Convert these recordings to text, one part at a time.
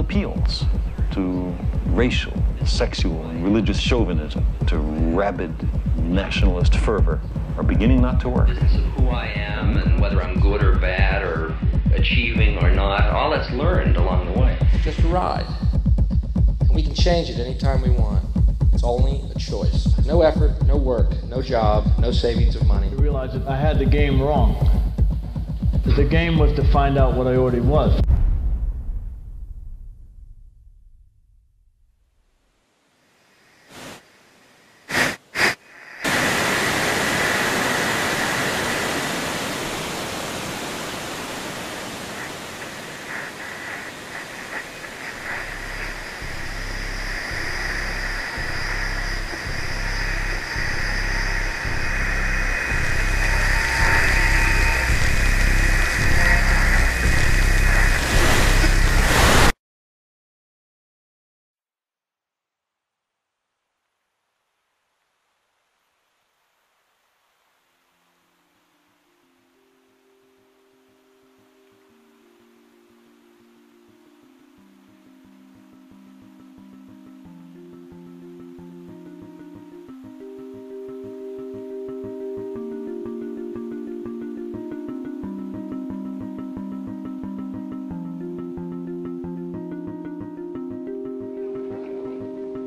appeals to racial, sexual, and religious chauvinism, to rabid nationalist fervor, are beginning not to work. Business of who I am and whether I'm good or bad or achieving or not, all that's learned along the way. Just a ride. And we can change it anytime we want. It's only a choice. No effort, no work, no job, no savings of money. I realized that I had the game wrong. That the game was to find out what I already was.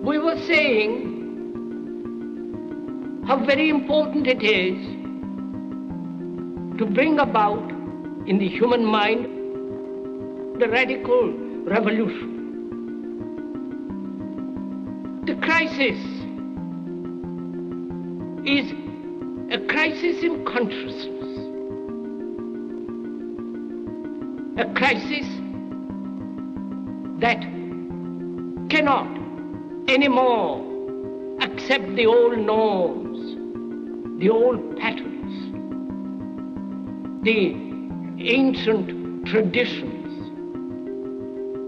We were saying how very important it is to bring about in the human mind the radical revolution. The crisis is a crisis in consciousness, a crisis that cannot anymore accept the old norms, the old patterns, the ancient traditions.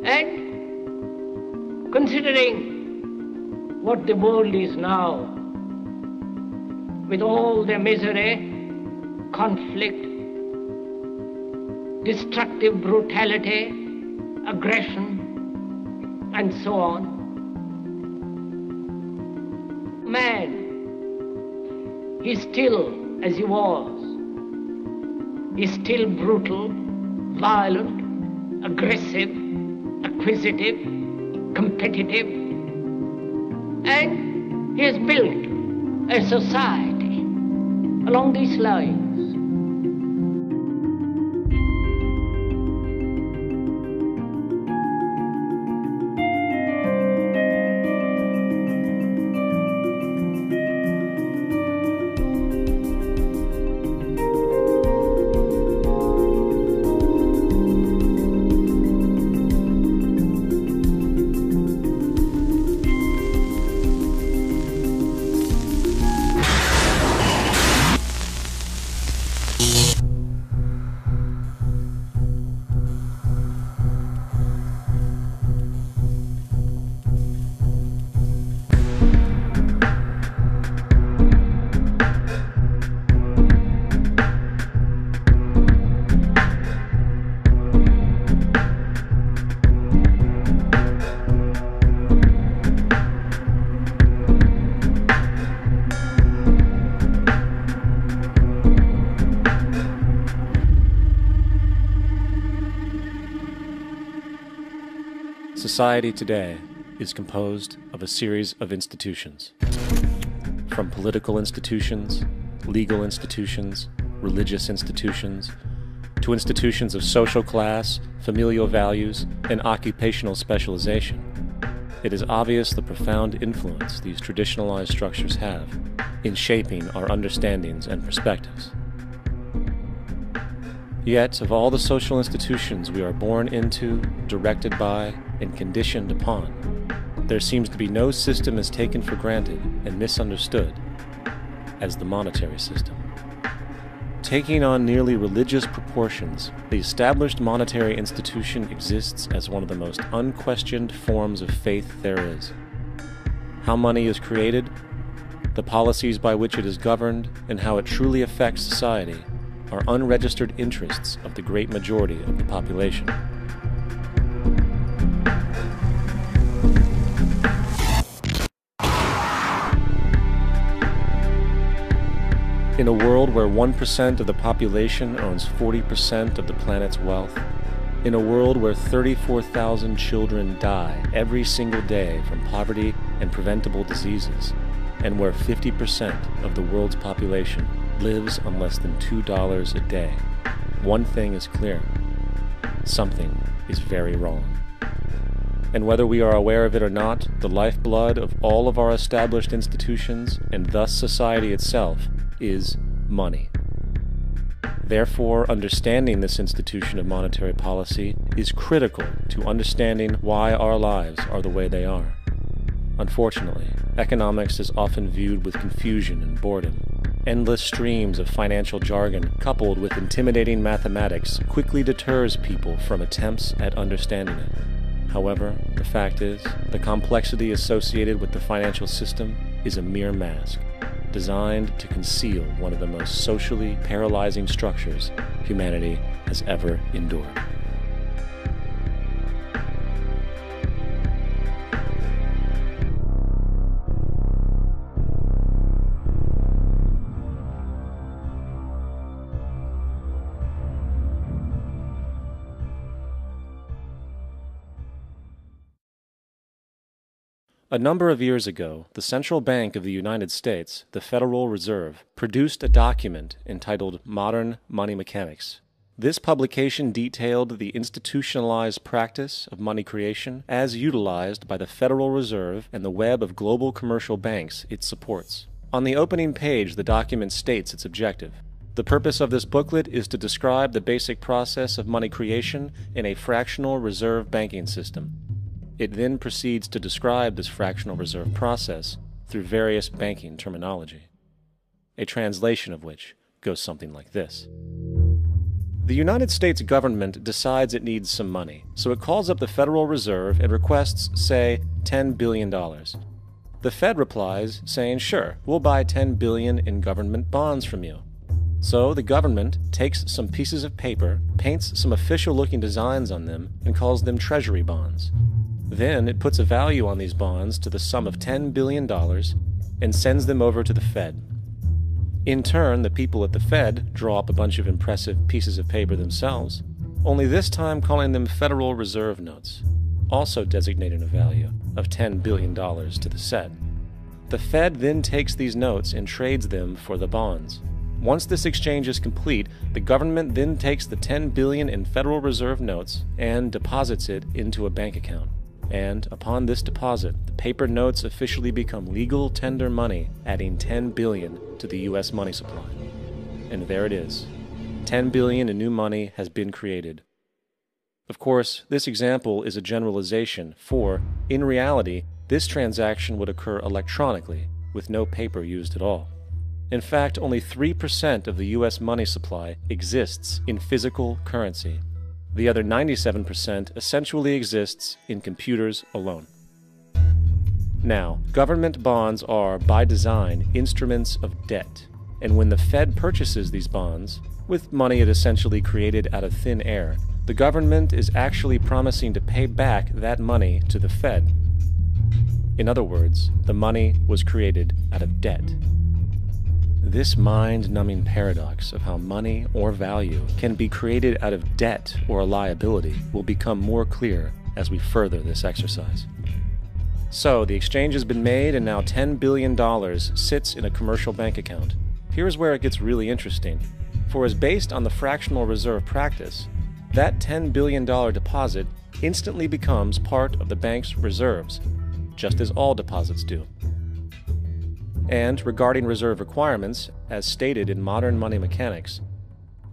And considering what the world is now, with all the misery, conflict, destructive brutality, aggression, and so on, man is still as he was. He's still brutal, violent, aggressive, acquisitive, competitive, and he has built a society along these lines. Society today is composed of a series of institutions. From political institutions, legal institutions, religious institutions, to institutions of social class, familial values, and occupational specialization. It is obvious the profound influence these traditionalized structures have in shaping our understandings and perspectives. Yet, of all the social institutions we are born into, directed by, and conditioned upon, there seems to be no system as taken for granted and misunderstood as the monetary system. Taking on nearly religious proportions, the established monetary institution exists as one of the most unquestioned forms of faith there is. How money is created, the policies by which it is governed, and how it truly affects society are unregistered interests of the great majority of the population. In a world where 1% of the population owns 40% of the planet's wealth, in a world where 34,000 children die every single day from poverty and preventable diseases, and where 50% of the world's population lives on less than $2 a day, one thing is clear: something is very wrong. And whether we are aware of it or not, the lifeblood of all of our established institutions, and thus society itself, is money. Therefore, understanding this institution of monetary policy is critical to understanding why our lives are the way they are. Unfortunately, economics is often viewed with confusion and boredom. Endless streams of financial jargon coupled with intimidating mathematics quickly deters people from attempts at understanding it. However, the fact is, the complexity associated with the financial system is a mere mask, designed to conceal one of the most socially paralyzing structures humanity has ever endured. A number of years ago, the Central Bank of the United States, the Federal Reserve, produced a document entitled Modern Money Mechanics. This publication detailed the institutionalized practice of money creation as utilized by the Federal Reserve and the web of global commercial banks it supports. On the opening page, the document states its objective. The purpose of this booklet is to describe the basic process of money creation in a fractional reserve banking system. It then proceeds to describe this fractional reserve process through various banking terminology, a translation of which goes something like this. The United States government decides it needs some money, so it calls up the Federal Reserve and requests, say, $10 billion. The Fed replies, saying, sure, we'll buy $10 billion in government bonds from you. So the government takes some pieces of paper, paints some official-looking designs on them, and calls them treasury bonds. Then it puts a value on these bonds to the sum of $10 billion and sends them over to the Fed. In turn, the people at the Fed draw up a bunch of impressive pieces of paper themselves, only this time calling them Federal Reserve notes, also designating a value of $10 billion to the Fed. The Fed then takes these notes and trades them for the bonds. Once this exchange is complete, the government then takes the $10 billion in Federal Reserve notes and deposits it into a bank account. And upon this deposit, the paper notes officially become legal tender money, adding $10 billion to the U.S. money supply. And there it is. $10 billion in new money has been created. Of course, this example is a generalization, for, in reality, this transaction would occur electronically, with no paper used at all. In fact, only 3% of the U.S. money supply exists in physical currency. The other 97% essentially exists in computers alone. Now, government bonds are, by design, instruments of debt, and when the Fed purchases these bonds, with money it essentially created out of thin air, the government is actually promising to pay back that money to the Fed. In other words, the money was created out of debt. This mind-numbing paradox of how money or value can be created out of debt or a liability will become more clear as we further this exercise. So, the exchange has been made and now $10 billion sits in a commercial bank account. Here's where it gets really interesting. For as based on the fractional reserve practice, that $10 billion deposit instantly becomes part of the bank's reserves, just as all deposits do. And regarding reserve requirements, as stated in Modern Money Mechanics,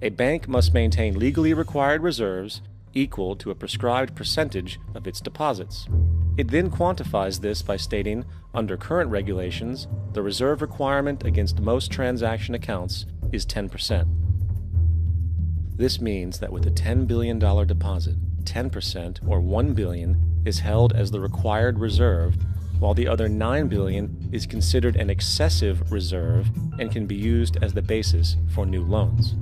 a bank must maintain legally required reserves equal to a prescribed percentage of its deposits. It then quantifies this by stating, under current regulations, the reserve requirement against most transaction accounts is 10%. This means that with a $10 billion deposit, 10% or $1 billion is held as the required reserve, while the other $9 billion is considered an excessive reserve and can be used as the basis for new loans.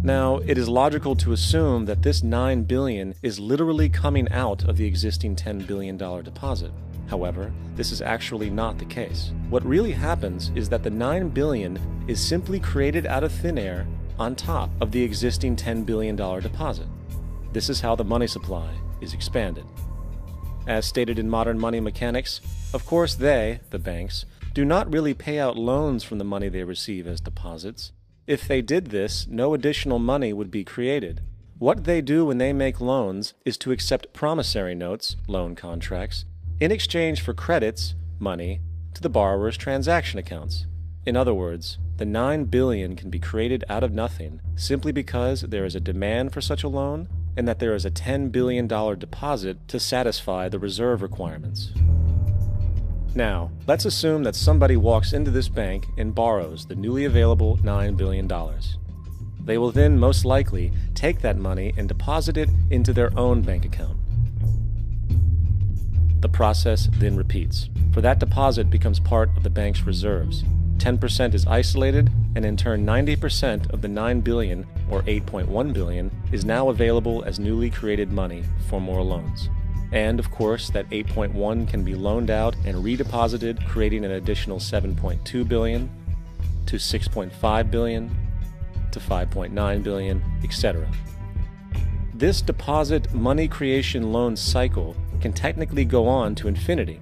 Now, it is logical to assume that this $9 billion is literally coming out of the existing $10 billion deposit. However, this is actually not the case. What really happens is that the $9 billion is simply created out of thin air on top of the existing $10 billion deposit. This is how the money supply is expanded. As stated in modern money mechanics, of course they, the banks, do not really pay out loans from the money they receive as deposits. If they did this, no additional money would be created. What they do when they make loans is to accept promissory notes, loan contracts, in exchange for credits, money, to the borrower's transaction accounts. In other words, the $9 billion can be created out of nothing simply because there is a demand for such a loan and that there is a $10 billion deposit to satisfy the reserve requirements. Now, let's assume that somebody walks into this bank and borrows the newly available $9 billion. They will then most likely take that money and deposit it into their own bank account. The process then repeats, for that deposit becomes part of the bank's reserves. 10% is isolated, and in turn 90% of the $9 billion, or $8.1 billion, is now available as newly created money for more loans. And, of course, that 8.1 can be loaned out and redeposited, creating an additional 7.2 billion, to 6.5 billion, to 5.9 billion, etc. This deposit money creation loan cycle can technically go on to infinity.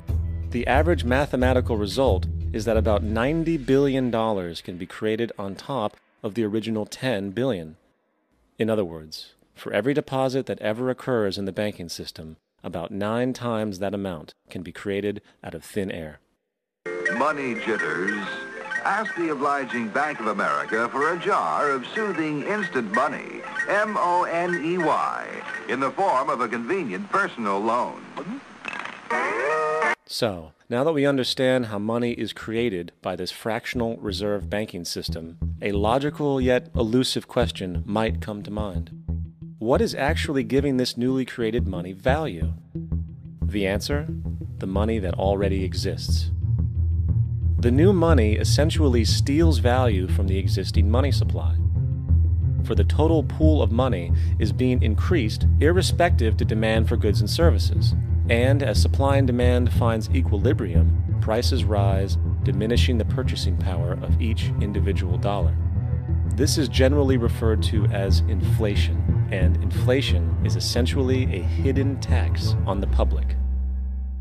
The average mathematical result is that about $90 billion can be created on top of the original $10 billion. In other words, for every deposit that ever occurs in the banking system, about 9 times that amount can be created out of thin air. Money jitters. Ask the obliging Bank of America for a jar of soothing instant money, M-O-N-E-Y, in the form of a convenient personal loan. So, now that we understand how money is created by this fractional reserve banking system, a logical yet elusive question might come to mind. What is actually giving this newly created money value? The answer? The money that already exists. The new money essentially steals value from the existing money supply. For the total pool of money is being increased irrespective to demand for goods and services. And as supply and demand finds equilibrium, prices rise, diminishing the purchasing power of each individual dollar. This is generally referred to as inflation, and inflation is essentially a hidden tax on the public.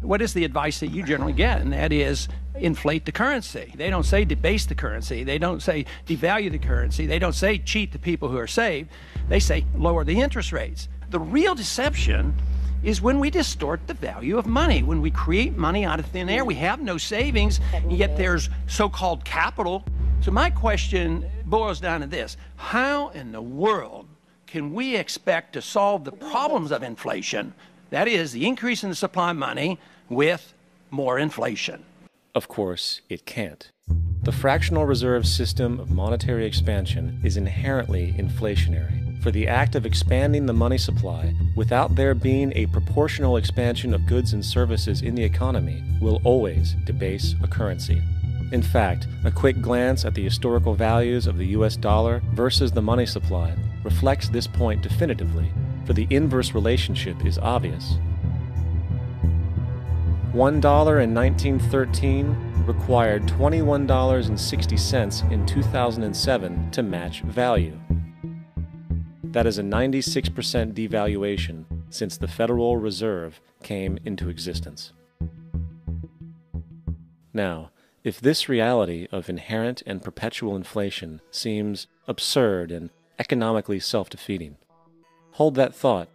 What is the advice that you generally get? And that is inflate the currency. They don't say debase the currency. They don't say devalue the currency. They don't say cheat the people who are saved. They say lower the interest rates. The real deception is when we distort the value of money. When we create money out of thin air, we have no savings, and yet there's so-called capital. So my question boils down to this: how in the world can we expect to solve the problems of inflation, that is, the increase in the supply of money, with more inflation? Of course, it can't. The fractional reserve system of monetary expansion is inherently inflationary. For the act of expanding the money supply, without there being a proportional expansion of goods and services in the economy, will always debase a currency. In fact, a quick glance at the historical values of the US dollar versus the money supply reflects this point definitively, for the inverse relationship is obvious. $1 in 1913 required $21.60 in 2007 to match value. That is a 96% devaluation since the Federal Reserve came into existence. Now, if this reality of inherent and perpetual inflation seems absurd and economically self-defeating, hold that thought,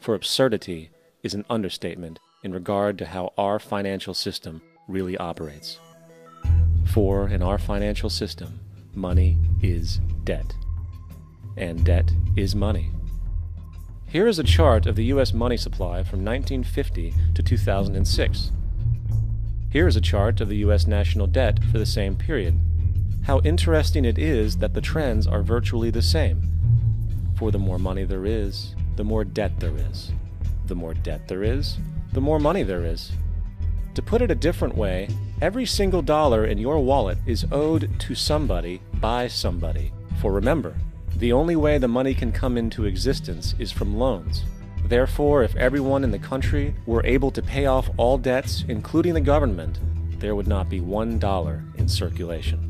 for absurdity is an understatement in regard to how our financial system really operates. For in our financial system, money is debt, and debt is money. Here is a chart of the U.S. money supply from 1950 to 2006. Here is a chart of the U.S. national debt for the same period. How interesting it is that the trends are virtually the same. For the more money there is, the more debt there is. The more debt there is, the more money there is. To put it a different way, every single dollar in your wallet is owed to somebody by somebody. For remember, the only way the money can come into existence is from loans. Therefore, if everyone in the country were able to pay off all debts, including the government, there would not be $1 in circulation.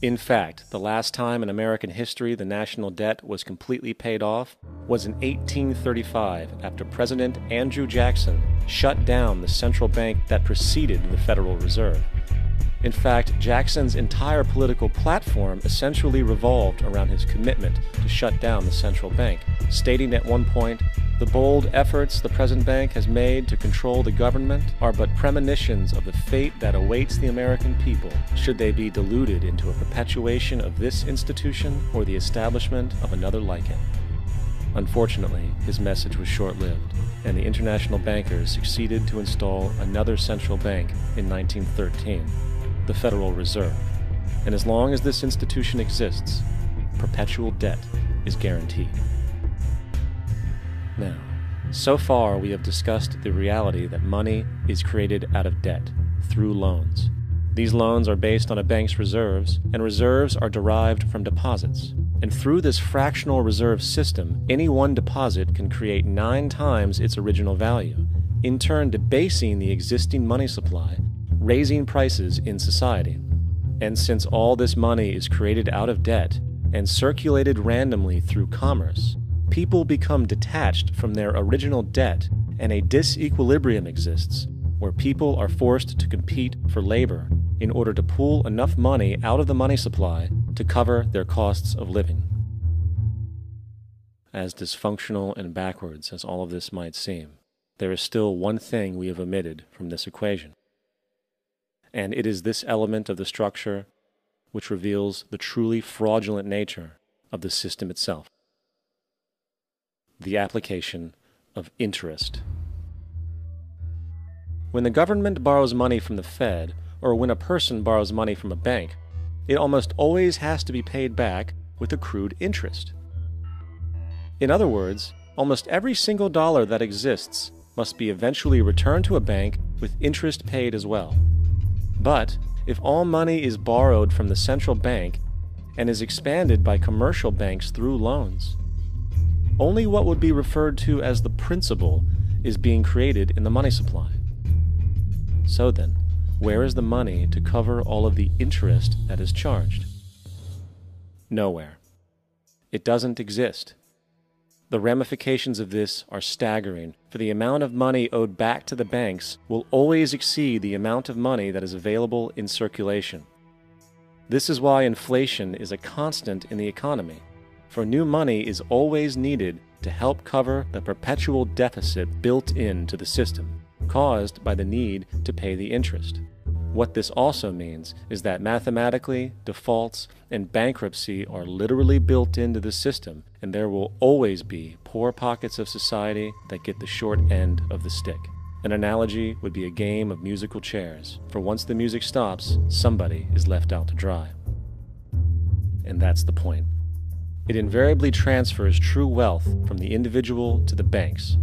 In fact, the last time in American history the national debt was completely paid off was in 1835 after President Andrew Jackson shut down the central bank that preceded the Federal Reserve. In fact, Jackson's entire political platform essentially revolved around his commitment to shut down the central bank, stating at one point, "The bold efforts the present bank has made to control the government are but premonitions of the fate that awaits the American people should they be deluded into a perpetuation of this institution or the establishment of another like it." Unfortunately, his message was short-lived, and the international bankers succeeded to install another central bank in 1913, the Federal Reserve. And as long as this institution exists, perpetual debt is guaranteed. Now, so far we have discussed the reality that money is created out of debt, through loans. These loans are based on a bank's reserves, and reserves are derived from deposits. And through this fractional reserve system, any one deposit can create 9 times its original value, in turn debasing the existing money supply, raising prices in society. And since all this money is created out of debt and circulated randomly through commerce, people become detached from their original debt, and a disequilibrium exists, where people are forced to compete for labor in order to pool enough money out of the money supply to cover their costs of living. As dysfunctional and backwards as all of this might seem, there is still one thing we have omitted from this equation. And it is this element of the structure which reveals the truly fraudulent nature of the system itself: the application of interest. When the government borrows money from the Fed, or when a person borrows money from a bank, it almost always has to be paid back with accrued interest. In other words, almost every single dollar that exists must be eventually returned to a bank with interest paid as well. But if all money is borrowed from the central bank and is expanded by commercial banks through loans, only what would be referred to as the principal is being created in the money supply. So then, where is the money to cover all of the interest that is charged? Nowhere. It doesn't exist. The ramifications of this are staggering, for the amount of money owed back to the banks will always exceed the amount of money that is available in circulation. This is why inflation is a constant in the economy, for new money is always needed to help cover the perpetual deficit built into the system, caused by the need to pay the interest. What this also means is that mathematically, defaults and bankruptcy are literally built into the system, and there will always be poor pockets of society that get the short end of the stick. An analogy would be a game of musical chairs, for once the music stops, somebody is left out to dry. And that's the point. It invariably transfers true wealth from the individual to the banks.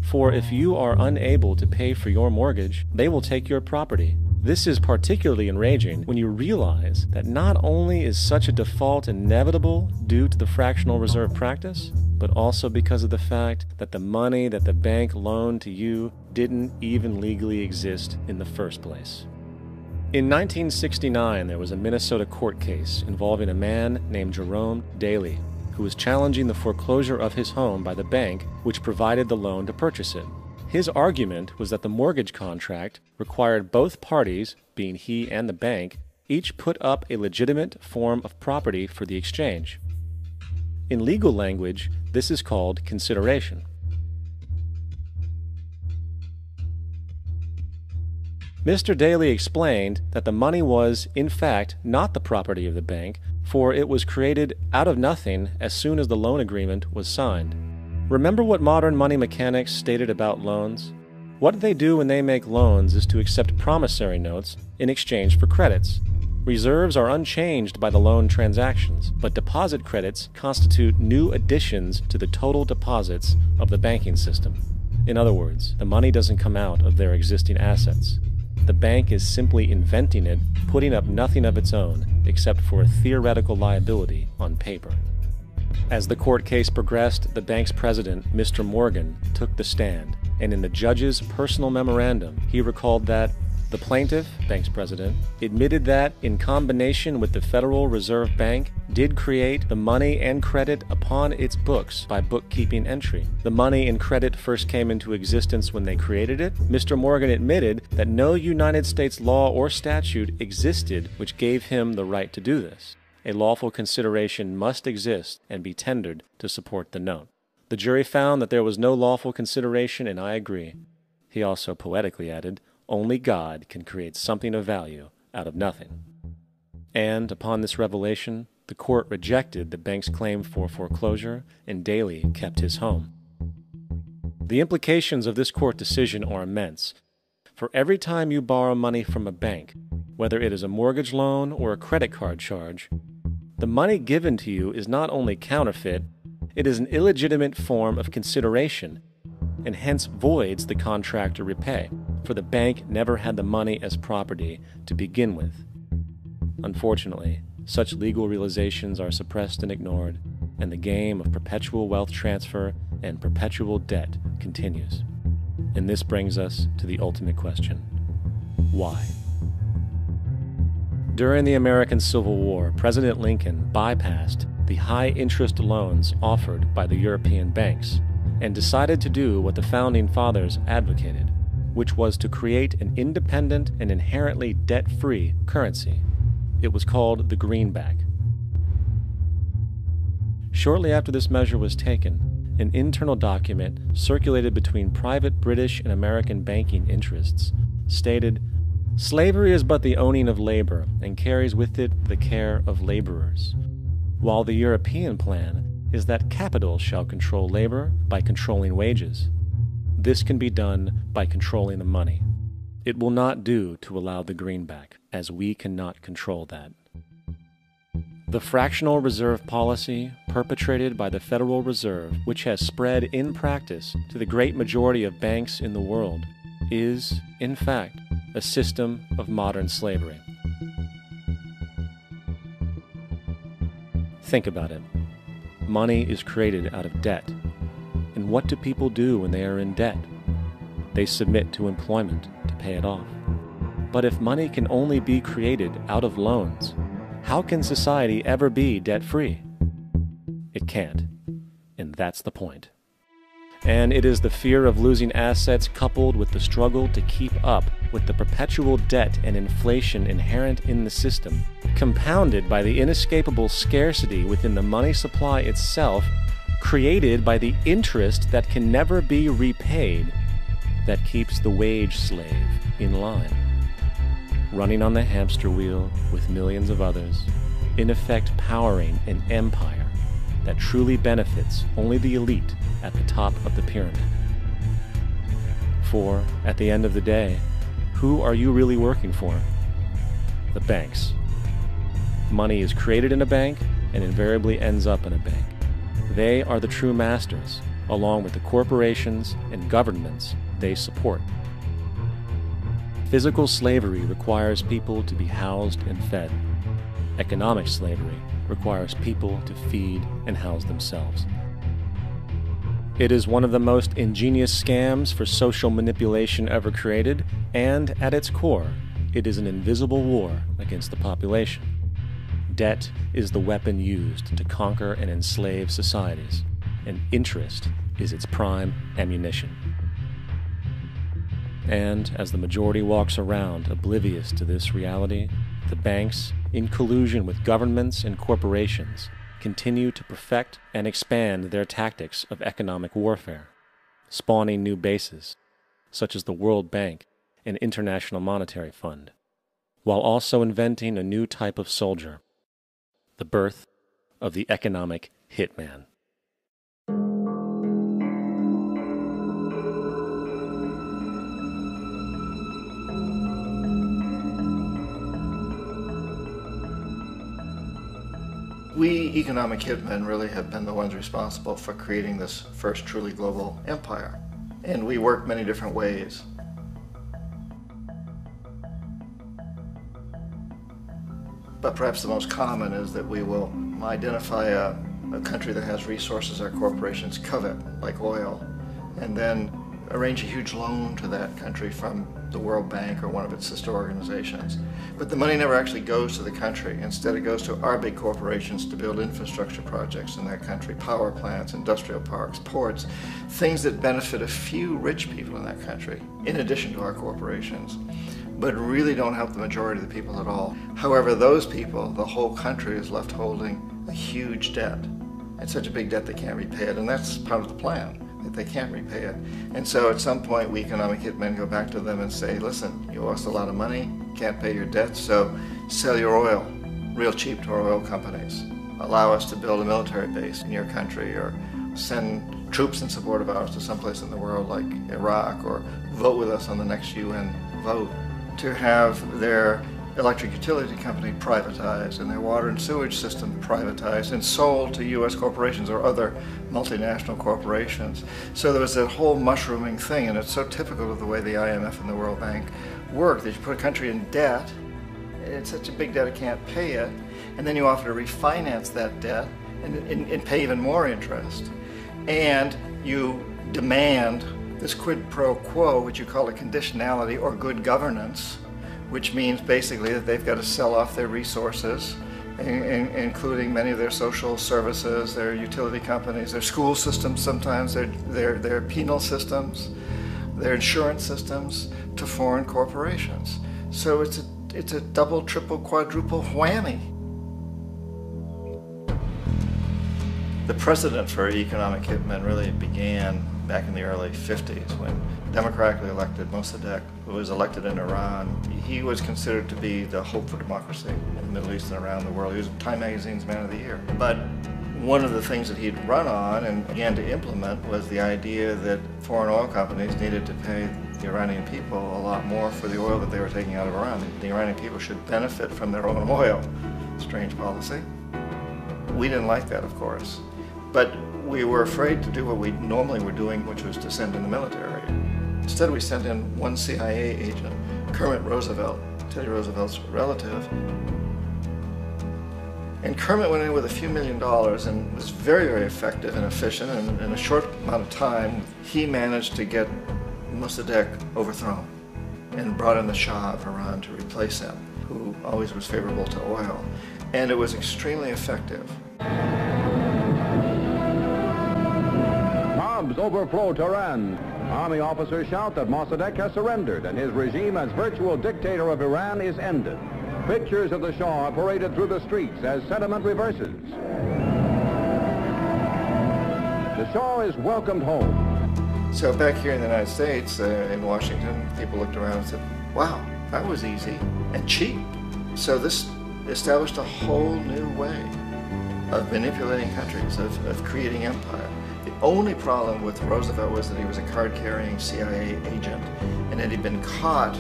For if you are unable to pay for your mortgage, they will take your property. This is particularly enraging when you realize that not only is such a default inevitable due to the fractional reserve practice, but also because of the fact that the money that the bank loaned to you didn't even legally exist in the first place. In 1969, there was a Minnesota court case involving a man named Jerome Daly, who was challenging the foreclosure of his home by the bank which provided the loan to purchase it. His argument was that the mortgage contract required both parties, being he and the bank, each put up a legitimate form of property for the exchange. In legal language, this is called consideration. Mr. Daly explained that the money was, in fact, not the property of the bank, for it was created out of nothing as soon as the loan agreement was signed. Remember what modern money mechanics stated about loans? What they do when they make loans is to accept promissory notes in exchange for credits. Reserves are unchanged by the loan transactions, but deposit credits constitute new additions to the total deposits of the banking system. In other words, the money doesn't come out of their existing assets. the bank is simply inventing it, putting up nothing of its own except for a theoretical liability on paper. As the court case progressed, the bank's president, Mr. Morgan, took the stand, and in the judge's personal memorandum, he recalled that the plaintiff, bank's president, admitted that, in combination with the Federal Reserve Bank, did create the money and credit upon its books by bookkeeping entry. The money and credit first came into existence when they created it. Mr. Morgan admitted that no United States law or statute existed which gave him the right to do this. A lawful consideration must exist and be tendered to support the note. The jury found that there was no lawful consideration, and I agree. He also poetically added, "Only God can create something of value out of nothing." And upon this revelation, the court rejected the bank's claim for foreclosure, and Daley kept his home. The implications of this court decision are immense. For every time you borrow money from a bank, whether it is a mortgage loan or a credit card charge, the money given to you is not only counterfeit, it is an illegitimate form of consideration, and hence voids the contract to repay, for the bank never had the money as property to begin with. Unfortunately, such legal realizations are suppressed and ignored, and the game of perpetual wealth transfer and perpetual debt continues. And this brings us to the ultimate question: why? During the American Civil War, President Lincoln bypassed the high-interest loans offered by the European banks and decided to do what the Founding Fathers advocated, which was to create an independent and inherently debt-free currency. It was called the greenback. Shortly after this measure was taken, an internal document circulated between private British and American banking interests stated, "Slavery is but the owning of labor, and carries with it the care of laborers, while the European plan is that capital shall control labor by controlling wages. This can be done by controlling the money. It will not do to allow the greenback, as we cannot control that." The fractional reserve policy perpetrated by the Federal Reserve, which has spread in practice to the great majority of banks in the world, is, in fact, a system of modern slavery. Think about it. Money is created out of debt. And what do people do when they are in debt? They submit to employment to pay it off. But if money can only be created out of loans, how can society ever be debt-free? It can't. And that's the point. And it is the fear of losing assets coupled with the struggle to keep up with the perpetual debt and inflation inherent in the system, compounded by the inescapable scarcity within the money supply itself, created by the interest that can never be repaid, that keeps the wage slave in line, running on the hamster wheel with millions of others, in effect powering an empire that truly benefits only the elite at the top of the pyramid. For, at the end of the day, who are you really working for? The banks. Money is created in a bank and invariably ends up in a bank. They are the true masters, along with the corporations and governments they support. Physical slavery requires people to be housed and fed. Economic slavery requires people to feed and house themselves. It is one of the most ingenious scams for social manipulation ever created, and at its core, it is an invisible war against the population. Debt is the weapon used to conquer and enslave societies, and interest is its prime ammunition. And as the majority walks around oblivious to this reality, the banks, in collusion with governments and corporations, continue to perfect and expand their tactics of economic warfare, spawning new bases, such as the World Bank and International Monetary Fund, while also inventing a new type of soldier, the birth of the economic hitman. We economic hitmen really have been the ones responsible for creating this first truly global empire. And we work many different ways. But perhaps the most common is that we will identify a country that has resources our corporations covet, like oil, and then arrange a huge loan to that country from the World Bank or one of its sister organizations. But the money never actually goes to the country. Instead, it goes to our big corporations to build infrastructure projects in that country, power plants, industrial parks, ports, things that benefit a few rich people in that country, in addition to our corporations, but really don't help the majority of the people at all. However, those people, the whole country is left holding a huge debt. It's such a big debt they can't repay it, and that's part of the plan, that they can't repay it. And so at some point, we economic hitmen go back to them and say, listen, you owe us a lot of money, can't pay your debts, so sell your oil real cheap to our oil companies. Allow us to build a military base in your country, or send troops in support of ours to someplace in the world like Iraq, or vote with us on the next UN vote. To have their electric utility company privatized and their water and sewage system privatized and sold to U.S. corporations or other multinational corporations. So there was that whole mushrooming thing, and it's so typical of the way the IMF and the World Bank work, that you put a country in debt, it's such a big debt it can't pay it, and then you offer to refinance that debt and pay even more interest. And you demand this quid pro quo, which you call a conditionality or good governance, which means basically that they've got to sell off their resources, including many of their social services, their utility companies, their school systems sometimes, their penal systems, their insurance systems, to foreign corporations. So it's a double, triple, quadruple whammy. The precedent for economic hitmen really began back in the early 50s when democratically elected Mossadegh, who was elected in Iran, he was considered to be the hope for democracy in the Middle East and around the world. He was Time Magazine's Man of the Year. But one of the things that he'd run on and began to implement was the idea that foreign oil companies needed to pay the Iranian people a lot more for the oil that they were taking out of Iran. The Iranian people should benefit from their own oil. Strange policy. We didn't like that, of course. But we were afraid to do what we normally were doing, which was to send in the military. Instead, we sent in one CIA agent, Kermit Roosevelt, Teddy Roosevelt's relative. And Kermit went in with a few $1 million and was very, very effective and efficient. And in a short amount of time, he managed to get Mossadegh overthrown and brought in the Shah of Iran to replace him, who always was favorable to oil. And it was extremely effective. Bombs overflow Tehran. Army officers shout that Mossadegh has surrendered and his regime as virtual dictator of Iran is ended. Pictures of the Shah are paraded through the streets as sentiment reverses. The Shah is welcomed home. So back here in the United States, in Washington, people looked around and said, wow, that was easy and cheap. So this established a whole new way of manipulating countries, of creating empire. The only problem with Roosevelt was that he was a card-carrying CIA agent, and had he been caught,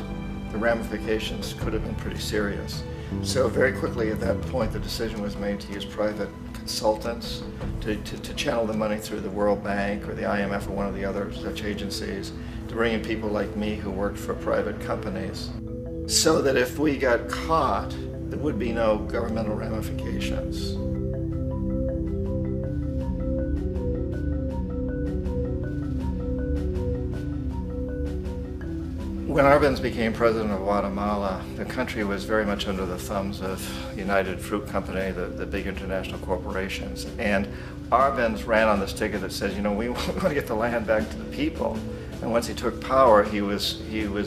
the ramifications could have been pretty serious. So very quickly at that point, the decision was made to use private consultants to channel the money through the World Bank or the IMF or one of the other such agencies, to bring in people like me who worked for private companies, so that if we got caught, there would be no governmental ramifications. When Arbenz became president of Guatemala, the country was very much under the thumbs of United Fruit Company, the big international corporations. And Arbenz ran on this ticket that says, you know, we want to get the land back to the people. And once he took power, he was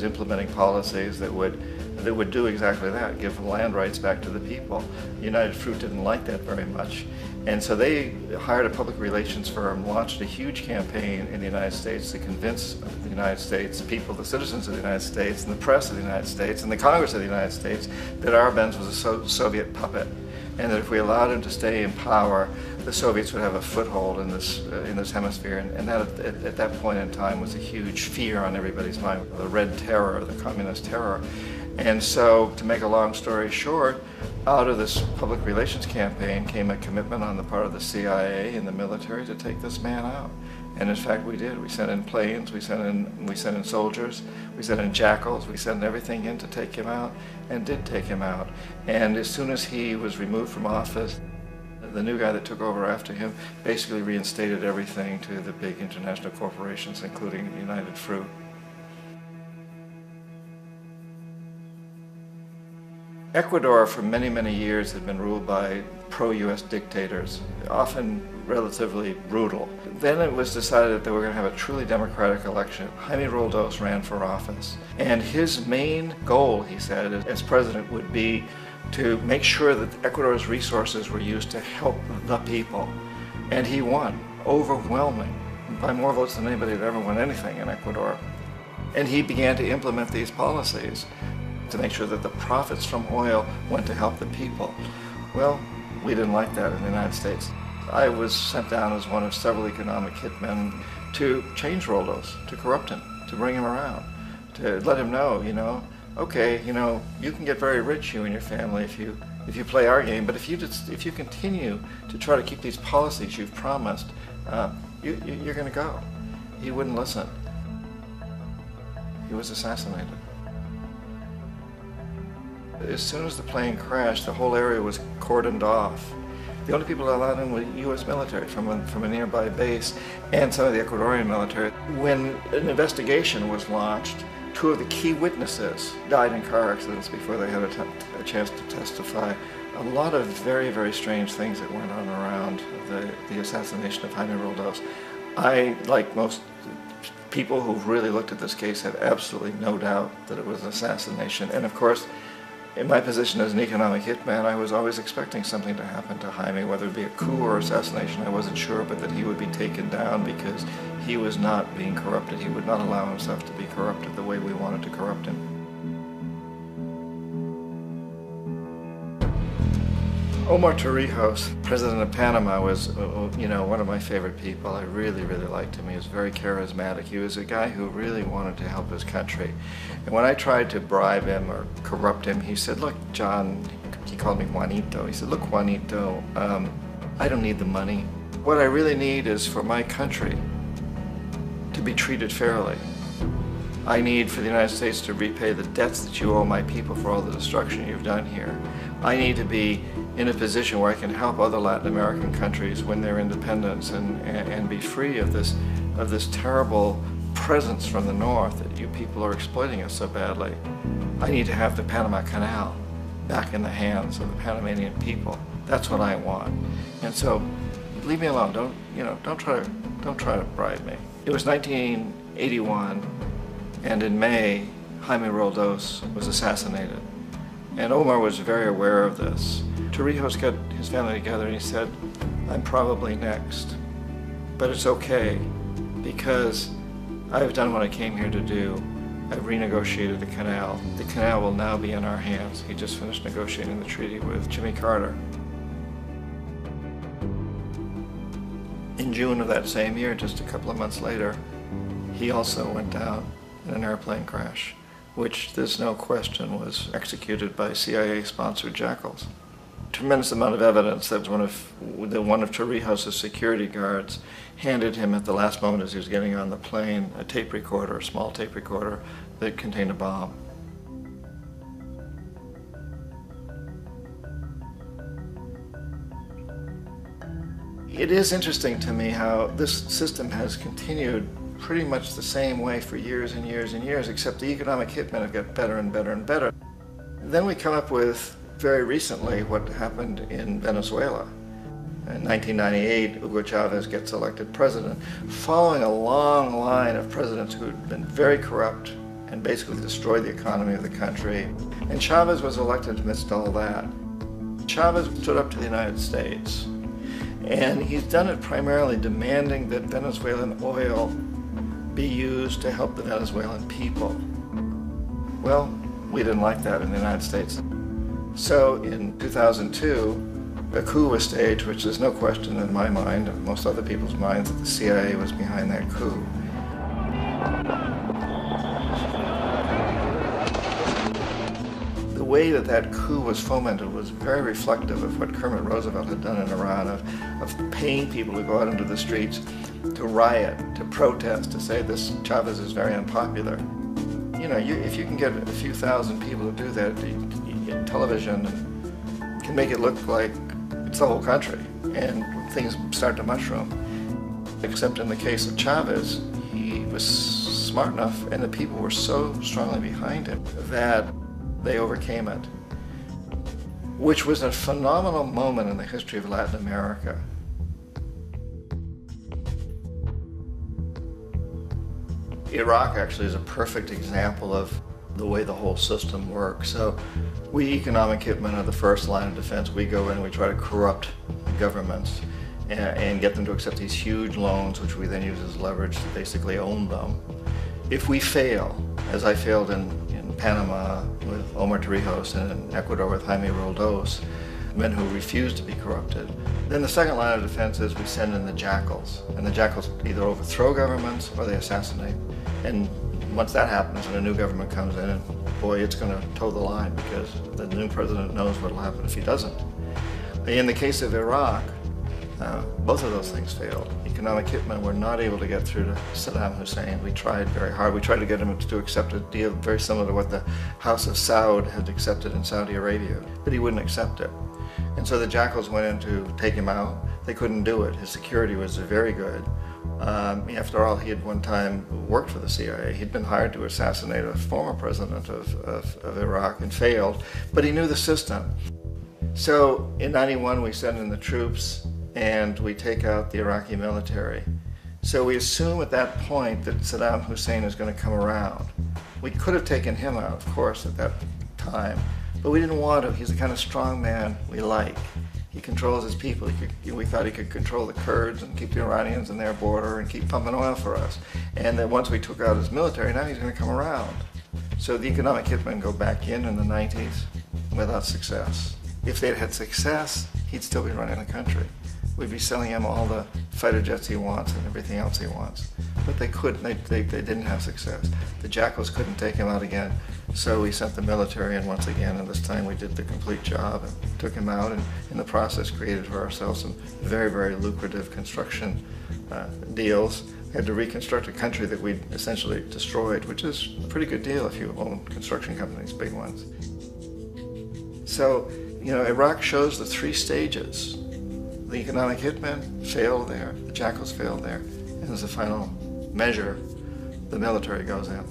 implementing policies that would do exactly that, give land rights back to the people. United Fruit didn't like that very much. And so they hired a public relations firm, launched a huge campaign in the United States to convince the United States people, the citizens of the United States, and the press of the United States, and the Congress of the United States, that Arbenz was a Soviet puppet, and that if we allowed him to stay in power, the Soviets would have a foothold in this hemisphere. And that, at that point in time, was a huge fear on everybody's mind, the Red Terror, the Communist terror. And so, to make a long story short, out of this public relations campaign came a commitment on the part of the CIA and the military to take this man out. And in fact, we did. We sent in planes, we sent in soldiers, we sent in jackals, we sent everything in to take him out, and did take him out. And as soon as he was removed from office, the new guy that took over after him basically reinstated everything to the big international corporations, including United Fruit. Ecuador for many, many years had been ruled by pro-US dictators, often relatively brutal. Then it was decided that they were going to have a truly democratic election. Jaime Roldos ran for office, and his main goal, he said, as president would be to make sure that Ecuador's resources were used to help the people. And he won, overwhelming, by more votes than anybody had ever won anything in Ecuador. And he began to implement these policies to make sure that the profits from oil went to help the people. Well, we didn't like that in the United States. I was sent down as one of several economic hitmen to change Roldos, to corrupt him, to bring him around, to let him know, okay, you can get very rich, you and your family, if you play our game, but if you continue to try to keep these policies you've promised, you're going to go. He wouldn't listen. He was assassinated. As soon as the plane crashed, the whole area was cordoned off. The only people allowed in were U.S. military from a nearby base and some of the Ecuadorian military. When an investigation was launched, 2 of the key witnesses died in car accidents before they had a chance to testify. A lot of very, very strange things that went on around the assassination of Jaime Roldos. I, like most people who've really looked at this case, have absolutely no doubt that it was an assassination. And of course, in my position as an economic hitman, I was always expecting something to happen to Jaime, whether it be a coup or assassination, I wasn't sure, but that he would be taken down because he was not being corrupted. He would not allow himself to be corrupted the way we wanted to corrupt him. Omar Torrijos, president of Panama, was one of my favorite people. I really, really liked him. He was very charismatic. He was a guy who really wanted to help his country. And when I tried to bribe him or corrupt him, he said, look, John, he called me Juanito. He said, look, Juanito, I don't need the money. What I really need is for my country to be treated fairly. I need for the United States to repay the debts that you owe my people for all the destruction you've done here. I need to be in a position where I can help other Latin American countries win their independence and be free of this terrible presence from the north that you people are exploiting us so badly. I need to have the Panama Canal back in the hands of the Panamanian people. That's what I want. And so, leave me alone. Don't try to bribe me. It was 1981, and in May, Jaime Roldos was assassinated. And Omar was very aware of this. Torrijos got his family together and he said, I'm probably next, but it's okay because I've done what I came here to do. I've renegotiated the canal. The canal will now be in our hands. He just finished negotiating the treaty with Jimmy Carter. In June of that same year, just a couple of months later, he also went down in an airplane crash, which there's no question was executed by CIA-sponsored jackals. Tremendous amount of evidence that one of Torrijos' security guards handed him at the last moment as he was getting on the plane a tape recorder, a small tape recorder that contained a bomb. It is interesting to me how this system has continued pretty much the same way for years and years and years, except the economic hitmen have got better and better and better. Then we come up with, very recently, what happened in Venezuela. In 1998, Hugo Chavez gets elected president, following a long line of presidents who had been very corrupt and basically destroyed the economy of the country. And Chavez was elected amidst all that. Chavez stood up to the United States, and he's done it primarily demanding that Venezuelan oil be used to help the Venezuelan people. Well, we didn't like that in the United States. So in 2002, a coup was staged, which there's no question in my mind, and most other people's minds, that the CIA was behind that coup. The way that that coup was fomented was very reflective of what Kermit Roosevelt had done in Iran, of paying people to go out into the streets to riot, to protest, to say this Chavez is very unpopular. You know, if you can get a few thousand people to do that in television, can make it look like it's the whole country, and things start to mushroom. Except in the case of Chavez, he was smart enough, and the people were so strongly behind him that they overcame it, which was a phenomenal moment in the history of Latin America. Iraq actually is a perfect example of the way the whole system works. So we economic hitmen are the first line of defense. We go in and we try to corrupt governments and get them to accept these huge loans, which we then use as leverage to basically own them. If we fail, as I failed in Panama with Omar Torrijos and in Ecuador with Jaime Roldos, men who refused to be corrupted, then the second line of defense is we send in the jackals. And the jackals either overthrow governments or they assassinate. And once that happens and a new government comes in, and boy, it's going to toe the line because the new president knows what will happen if he doesn't. In the case of Iraq, both of those things failed. Economic hitmen were not able to get through to Saddam Hussein. We tried very hard. We tried to get him to accept a deal very similar to what the House of Saud had accepted in Saudi Arabia, but he wouldn't accept it. And so the jackals went in to take him out. They couldn't do it. His security was very good. After all, he had one time worked for the CIA. He'd been hired to assassinate a former president of Iraq and failed, but he knew the system. So in '91, we send in the troops and we take out the Iraqi military. So we assume at that point that Saddam Hussein is going to come around. We could have taken him out, of course, at that time, but we didn't want to. He's the kind of strong man we like. He controls his people. We thought he could control the Kurds and keep the Iranians in their border and keep pumping oil for us. And that once we took out his military, now he's going to come around. So the economic hitmen go back in the 90s without success. If they'd had success, he'd still be running the country. We'd be selling him all the fighter jets he wants and everything else he wants. But they couldn't, they didn't have success. The jackals couldn't take him out again, so we sent the military in once again, and this time we did the complete job and took him out, and in the process created for ourselves some very, very lucrative construction deals. We had to reconstruct a country that we'd essentially destroyed, which is a pretty good deal if you own construction companies, big ones. So, you know, Iraq shows the three stages. The economic hitmen failed there, the jackals failed there, and as a final measure, the military goes in.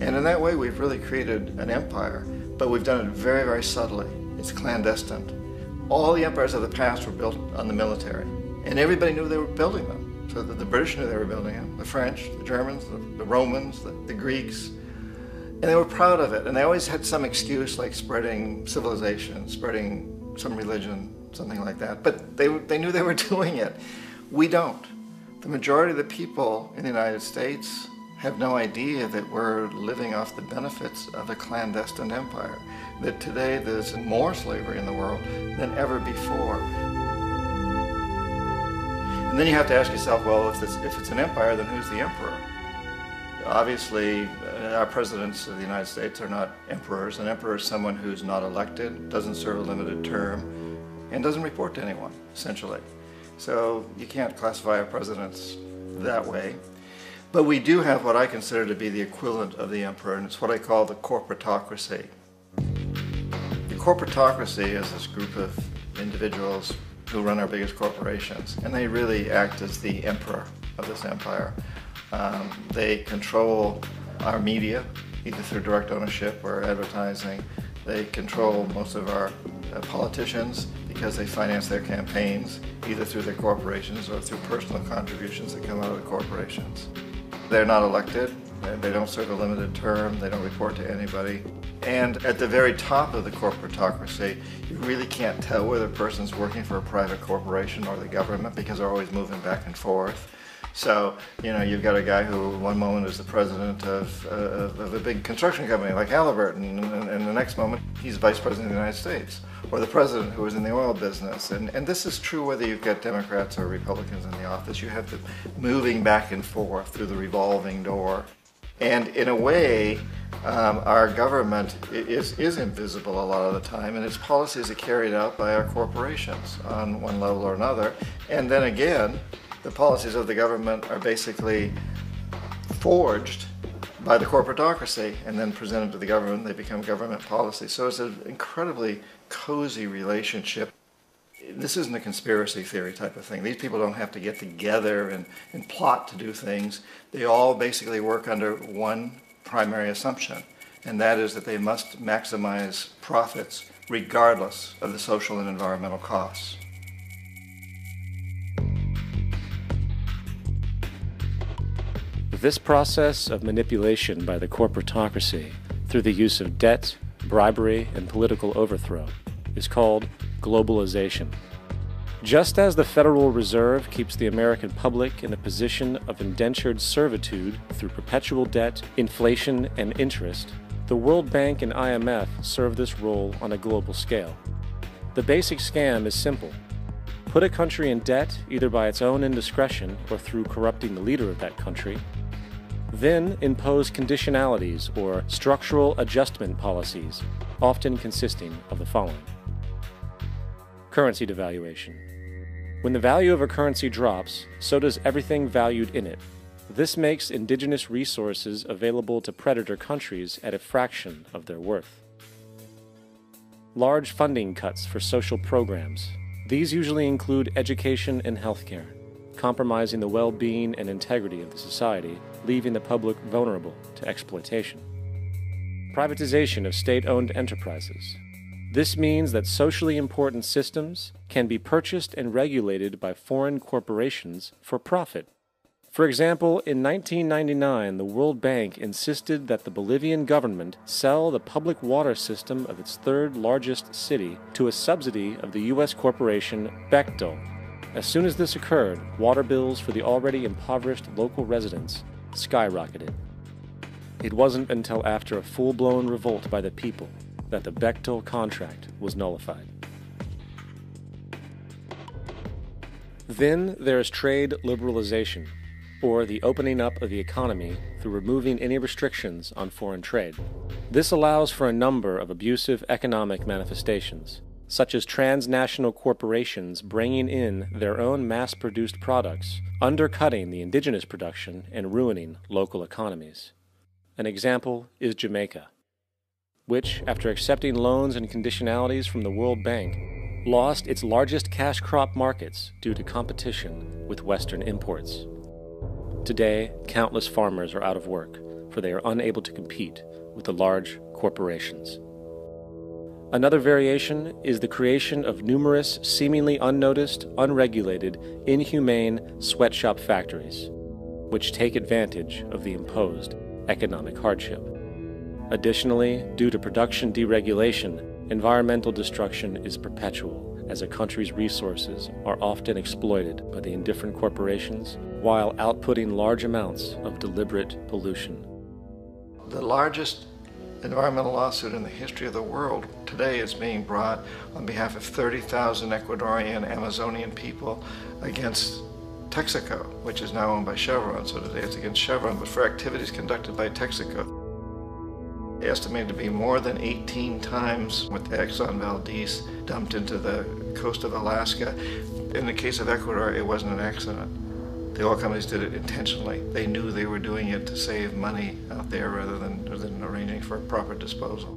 And in that way, we've really created an empire, but we've done it very, very subtly. It's clandestine. All the empires of the past were built on the military, and everybody knew they were building them. So the British knew they were building them, the French, the Germans, the Romans, the Greeks. And they were proud of it, and they always had some excuse like spreading civilization, spreading some religion, something like that. But they knew they were doing it. We don't. The majority of the people in the United States have no idea that we're living off the benefits of a clandestine empire, that today there's more slavery in the world than ever before. And then you have to ask yourself, well, if it's an empire, then who's the emperor? Obviously, our presidents of the United States are not emperors. An emperor is someone who's not elected, doesn't serve a limited term, and doesn't report to anyone, essentially. So you can't classify our presidents that way. But we do have what I consider to be the equivalent of the emperor, and it's what I call the corporatocracy. The corporatocracy is this group of individuals who run our biggest corporations, and they really act as the emperor of this empire. They control our media, either through direct ownership or advertising. They control most of our politicians because they finance their campaigns, either through their corporations or through personal contributions that come out of the corporations. They're not elected, they don't serve a limited term, they don't report to anybody. And at the very top of the corporatocracy, you really can't tell whether a person's working for a private corporation or the government because they're always moving back and forth. So, you know, you've got a guy who one moment is the president of a big construction company like Halliburton, and the next moment he's vice president of the United States, or the president who was in the oil business. And this is true whether you've got Democrats or Republicans in the office. You have them moving back and forth through the revolving door. And in a way, Our government is invisible a lot of the time, and its policies are carried out by our corporations on one level or another. And then again, the policies of the government are basically forged by the corporatocracy and then presented to the government. They become government policy. So it's an incredibly cozy relationship. This isn't a conspiracy theory type of thing. These people don't have to get together and plot to do things. They all basically work under one primary assumption, and that is that they must maximize profits regardless of the social and environmental costs. This process of manipulation by the corporatocracy through the use of debt, bribery, and political overthrow is called globalization. Just as the Federal Reserve keeps the American public in a position of indentured servitude through perpetual debt, inflation, and interest, the World Bank and IMF serve this role on a global scale. The basic scam is simple. Put a country in debt either by its own indiscretion or through corrupting the leader of that country, then impose conditionalities or structural adjustment policies, often consisting of the following. Currency devaluation. When the value of a currency drops, so does everything valued in it. This makes indigenous resources available to predator countries at a fraction of their worth. Large funding cuts for social programs. These usually include education and healthcare, compromising the well-being and integrity of the society, leaving the public vulnerable to exploitation. Privatization of state-owned enterprises. This means that socially important systems can be purchased and regulated by foreign corporations for profit. For example, in 1999, the World Bank insisted that the Bolivian government sell the public water system of its third largest city to a subsidy of the U.S. corporation Bechtel. As soon as this occurred, water bills for the already impoverished local residents skyrocketed. It wasn't until after a full-blown revolt by the people that the Bechtel contract was nullified. Then there is trade liberalization, or the opening up of the economy through removing any restrictions on foreign trade. This allows for a number of abusive economic manifestations, such as transnational corporations bringing in their own mass-produced products, undercutting the indigenous production and ruining local economies. An example is Jamaica, which, after accepting loans and conditionalities from the World Bank, lost its largest cash crop markets due to competition with Western imports. Today, countless farmers are out of work, for they are unable to compete with the large corporations. Another variation is the creation of numerous seemingly unnoticed, unregulated, inhumane sweatshop factories, which take advantage of the imposed economic hardship. Additionally, due to production deregulation, environmental destruction is perpetual, as a country's resources are often exploited by the indifferent corporations while outputting large amounts of deliberate pollution. The largest environmental lawsuit in the history of the world today is being brought on behalf of 30,000 Ecuadorian Amazonian people against Texaco, which is now owned by Chevron. So today it's against Chevron, but for activities conducted by Texaco. Estimated to be more than 18 times what the Exxon Valdez dumped into the coast of Alaska. In the case of Ecuador, it wasn't an accident. The oil companies did it intentionally. They knew they were doing it to save money out there rather than arranging for proper disposal.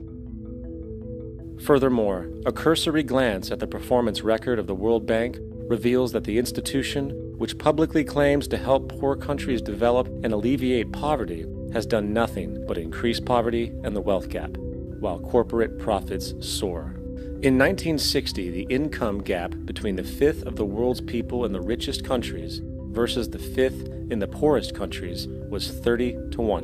Furthermore, a cursory glance at the performance record of the World Bank reveals that the institution, which publicly claims to help poor countries develop and alleviate poverty, has done nothing but increase poverty and the wealth gap, while corporate profits soar. In 1960, the income gap between the fifth of the world's people in the richest countries versus the fifth in the poorest countries was 30 to 1.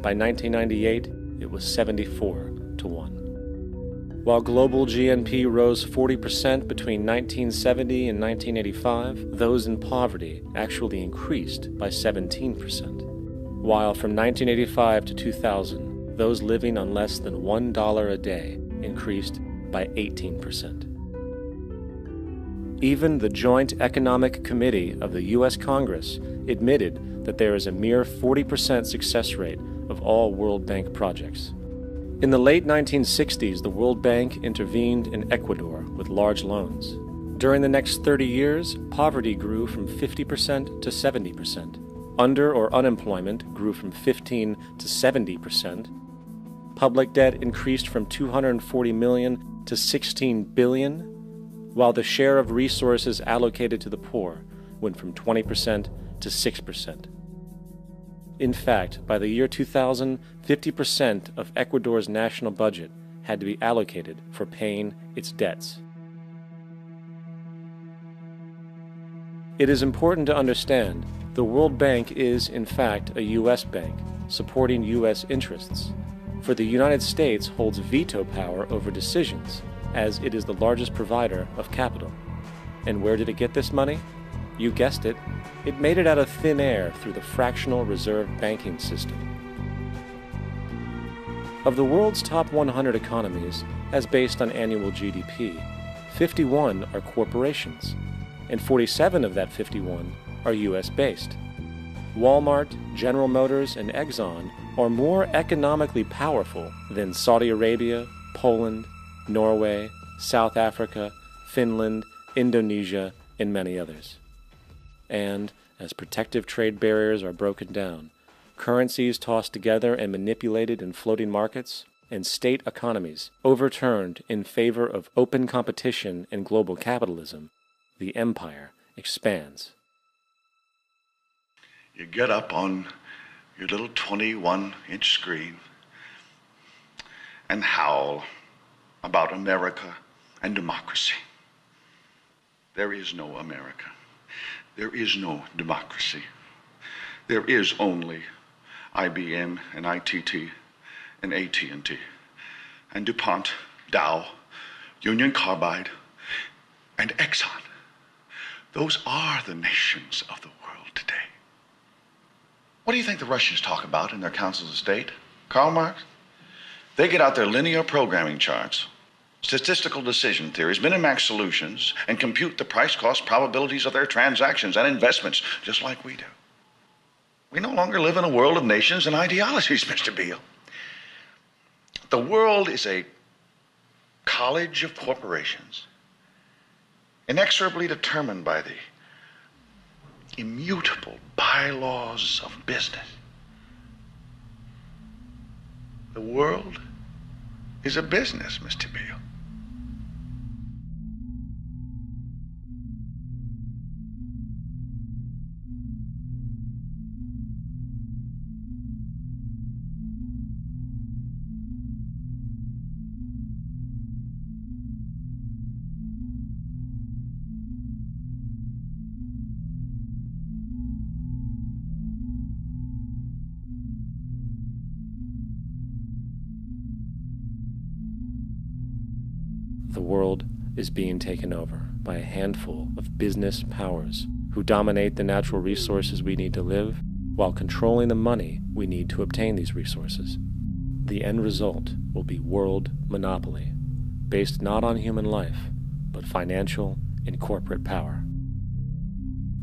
By 1998, it was 74 to 1. While global GNP rose 40% between 1970 and 1985, those in poverty actually increased by 17%. While from 1985 to 2000, those living on less than $1 a day increased by 18%. Even the Joint Economic Committee of the U.S. Congress admitted that there is a mere 40% success rate of of all World Bank projects. In the late 1960s, the World Bank intervened in Ecuador with large loans. During the next 30 years, poverty grew from 50% to 70%. Under- or unemployment grew from 15 to 70%. Public debt increased from 240 million to 16 billion, while the share of resources allocated to the poor went from 20% to 6%. In fact, by the year 2000, 50% of Ecuador's national budget had to be allocated for paying its debts. It is important to understand the World Bank is, in fact, a U.S. bank, supporting U.S. interests. For the United States holds veto power over decisions, as it is the largest provider of capital. And where did it get this money? You guessed it, it made it out of thin air through the fractional reserve banking system. Of the world's top 100 economies, as based on annual GDP, 51 are corporations, and 47 of that 51 are U.S.-based. Walmart, General Motors, and Exxon are more economically powerful than Saudi Arabia, Poland, Norway, South Africa, Finland, Indonesia, and many others. And, as protective trade barriers are broken down, currencies tossed together and manipulated in floating markets, and state economies overturned in favor of open competition and global capitalism, the empire expands. You get up on your little 21-inch screen and howl about America and democracy. There is no America. There is no democracy. There is only IBM and ITT and AT&T and DuPont, Dow, Union Carbide, and Exxon. Those are the nations of the world today. What do you think the Russians talk about in their councils of state? Karl Marx? They get out their linear programming charts, statistical decision theories, Minimax solutions, and compute the price-cost probabilities of their transactions and investments, just like we do. We no longer live in a world of nations and ideologies, Mr. Beale. The world is a college of corporations, inexorably determined by the immutable bylaws of business. The world is a business, Mr. Beale. The world is being taken over by a handful of business powers who dominate the natural resources we need to live while controlling the money we need to obtain these resources. The end result will be world monopoly, based not on human life, but financial and corporate power.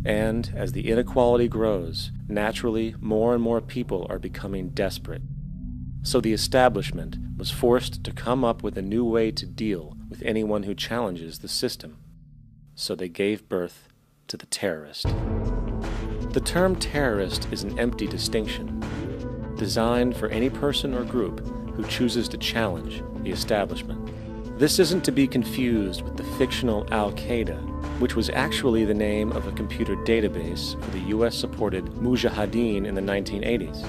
And as the inequality grows, naturally more and more people are becoming desperate. So the establishment was forced to come up with a new way to deal with anyone who challenges the system. So they gave birth to the terrorist. The term terrorist is an empty distinction, designed for any person or group who chooses to challenge the establishment. This isn't to be confused with the fictional Al-Qaeda, which was actually the name of a computer database for the US-supported Mujahideen in the 1980s.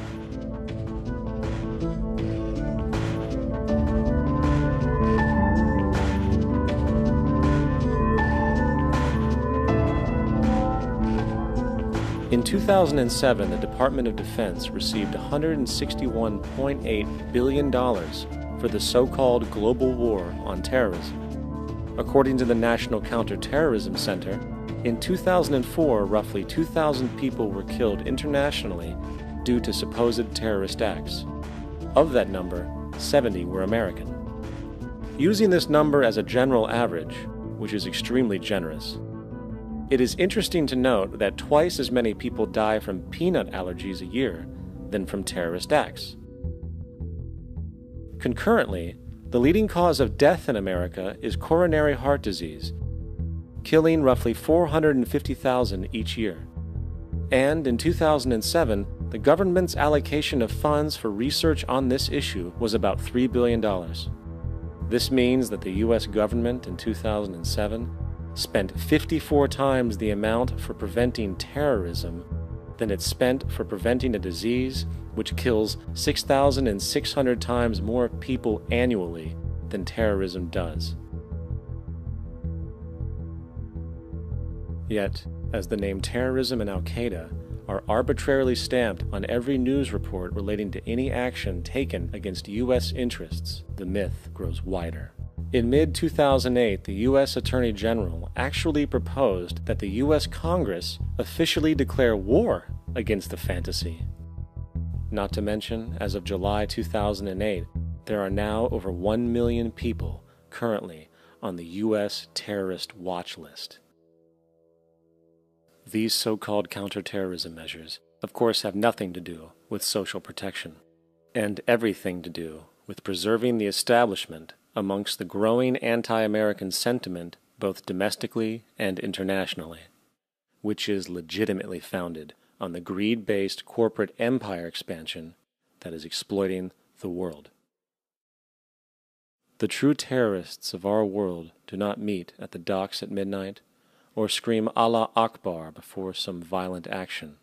In 2007, the Department of Defense received $161.8 billion for the so-called global war on terrorism. According to the National Counterterrorism Center, in 2004, roughly 2,000 people were killed internationally due to supposed terrorist acts. Of that number, 70 were American. Using this number as a general average, which is extremely generous, it is interesting to note that twice as many people die from peanut allergies a year than from terrorist acts. Concurrently, the leading cause of death in America is coronary heart disease, killing roughly 450,000 each year. And in 2007, the government's allocation of funds for research on this issue was about $3 billion. This means that the U.S. government in 2007 spent 54 times the amount for preventing terrorism than it spent for preventing a disease which kills 6,600 times more people annually than terrorism does. Yet, as the name terrorism and Al-Qaeda are arbitrarily stamped on every news report relating to any action taken against U.S. interests, the myth grows wider. In mid-2008, the U.S. Attorney General actually proposed that the U.S. Congress officially declare war against the fantasy. Not to mention, as of July 2008, there are now over 1 million people currently on the U.S. terrorist watch list. These so-called counterterrorism measures, of course, have nothing to do with social protection, and everything to do with preserving the establishment amongst the growing anti-American sentiment both domestically and internationally, which is legitimately founded on the greed-based corporate empire expansion that is exploiting the world. The true terrorists of our world do not meet at the docks at midnight or scream Allah Akbar before some violent action.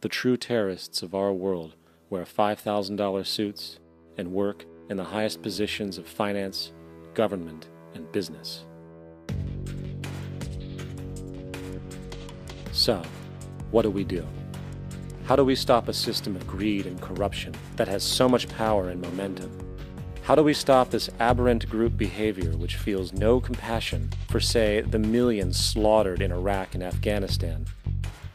The true terrorists of our world wear $5,000 suits and work in the highest positions of finance, government, and business. So, what do? How do we stop a system of greed and corruption that has so much power and momentum? How do we stop this aberrant group behavior which feels no compassion for, say, the millions slaughtered in Iraq and Afghanistan,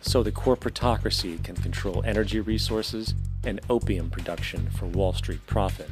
so the corporatocracy can control energy resources and opium production for Wall Street profit?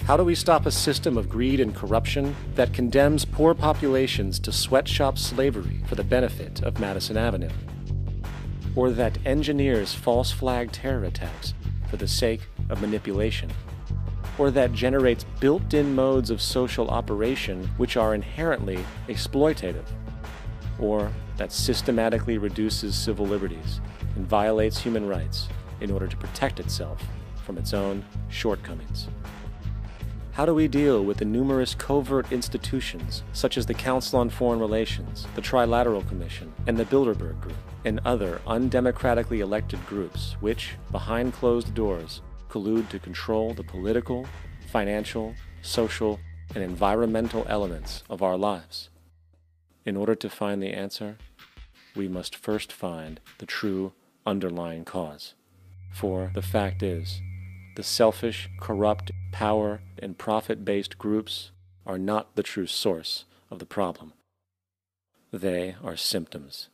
How do we stop a system of greed and corruption that condemns poor populations to sweatshop slavery for the benefit of Madison Avenue? Or that engineers false flag terror attacks for the sake of manipulation? Or that generates built-in modes of social operation which are inherently exploitative? Or that systematically reduces civil liberties and violates human rights in order to protect itself from its own shortcomings? How do we deal with the numerous covert institutions, such as the Council on Foreign Relations, the Trilateral Commission, and the Bilderberg Group, and other undemocratically elected groups which, behind closed doors, collude to control the political, financial, social, and environmental elements of our lives? In order to find the answer, we must first find the true underlying cause. For the fact is, the selfish, corrupt, power, and profit-based groups are not the true source of the problem. They are symptoms.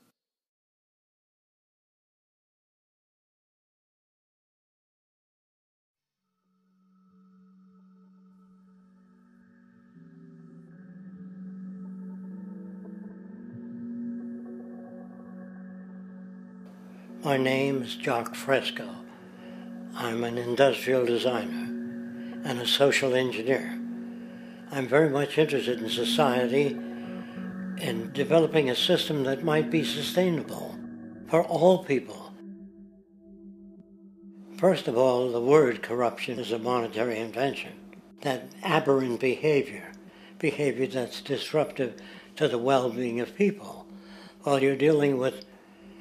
My name is Jock Fresco. I'm an industrial designer and a social engineer. I'm very much interested in society and developing a system that might be sustainable for all people. First of all, the word corruption is a monetary invention. That aberrant behavior that's disruptive to the well-being of people, Well, you're dealing with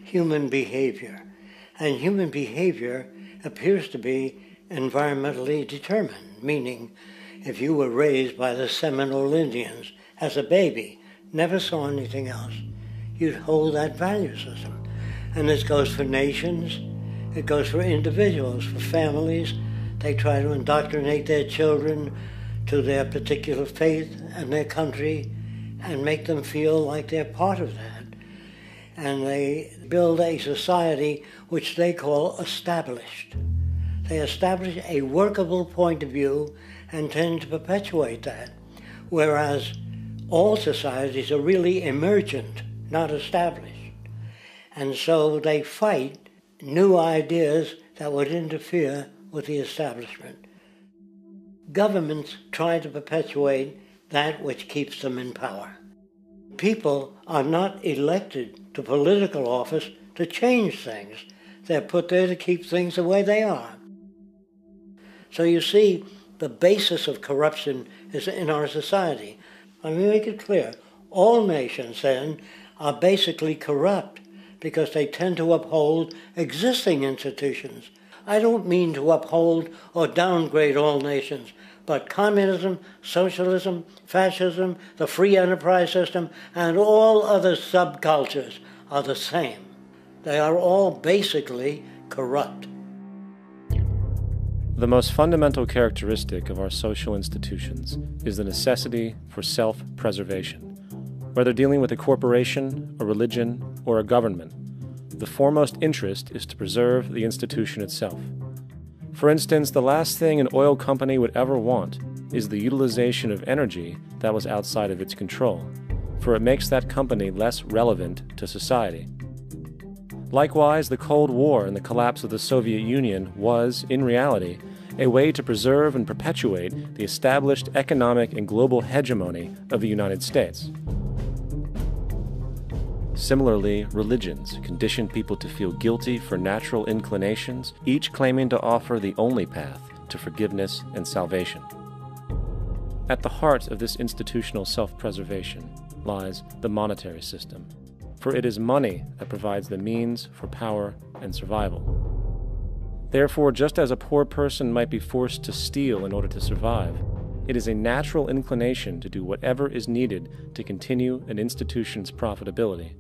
human behavior. And human behavior appears to be environmentally determined, meaning if you were raised by the Seminole Indians as a baby, never saw anything else, you'd hold that value system. And this goes for nations, it goes for individuals, for families. They try to indoctrinate their children to their particular faith and their country and make them feel like they're part of that. And they build a society which they call established. They establish a workable point of view and tend to perpetuate that, whereas all societies are really emergent, not established. And so they fight new ideas that would interfere with the establishment. Governments try to perpetuate that which keeps them in power. People are not elected to political office to change things. They're put there to keep things the way they are. So you see, the basis of corruption is in our society. Let me make it clear. All nations, then, are basically corrupt because they tend to uphold existing institutions. I don't mean to uphold or downgrade all nations, but communism, socialism, fascism, the free enterprise system, and all other subcultures are the same. They are all basically corrupt. The most fundamental characteristic of our social institutions is the necessity for self-preservation. Whether dealing with a corporation, a religion, or a government, the foremost interest is to preserve the institution itself. For instance, the last thing an oil company would ever want is the utilization of energy that was outside of its control, for it makes that company less relevant to society. Likewise, the Cold War and the collapse of the Soviet Union was, in reality, a way to preserve and perpetuate the established economic and global hegemony of the United States. Similarly, religions condition people to feel guilty for natural inclinations, each claiming to offer the only path to forgiveness and salvation. At the heart of this institutional self-preservation lies the monetary system, for it is money that provides the means for power and survival. Therefore, just as a poor person might be forced to steal in order to survive, it is a natural inclination to do whatever is needed to continue an institution's profitability.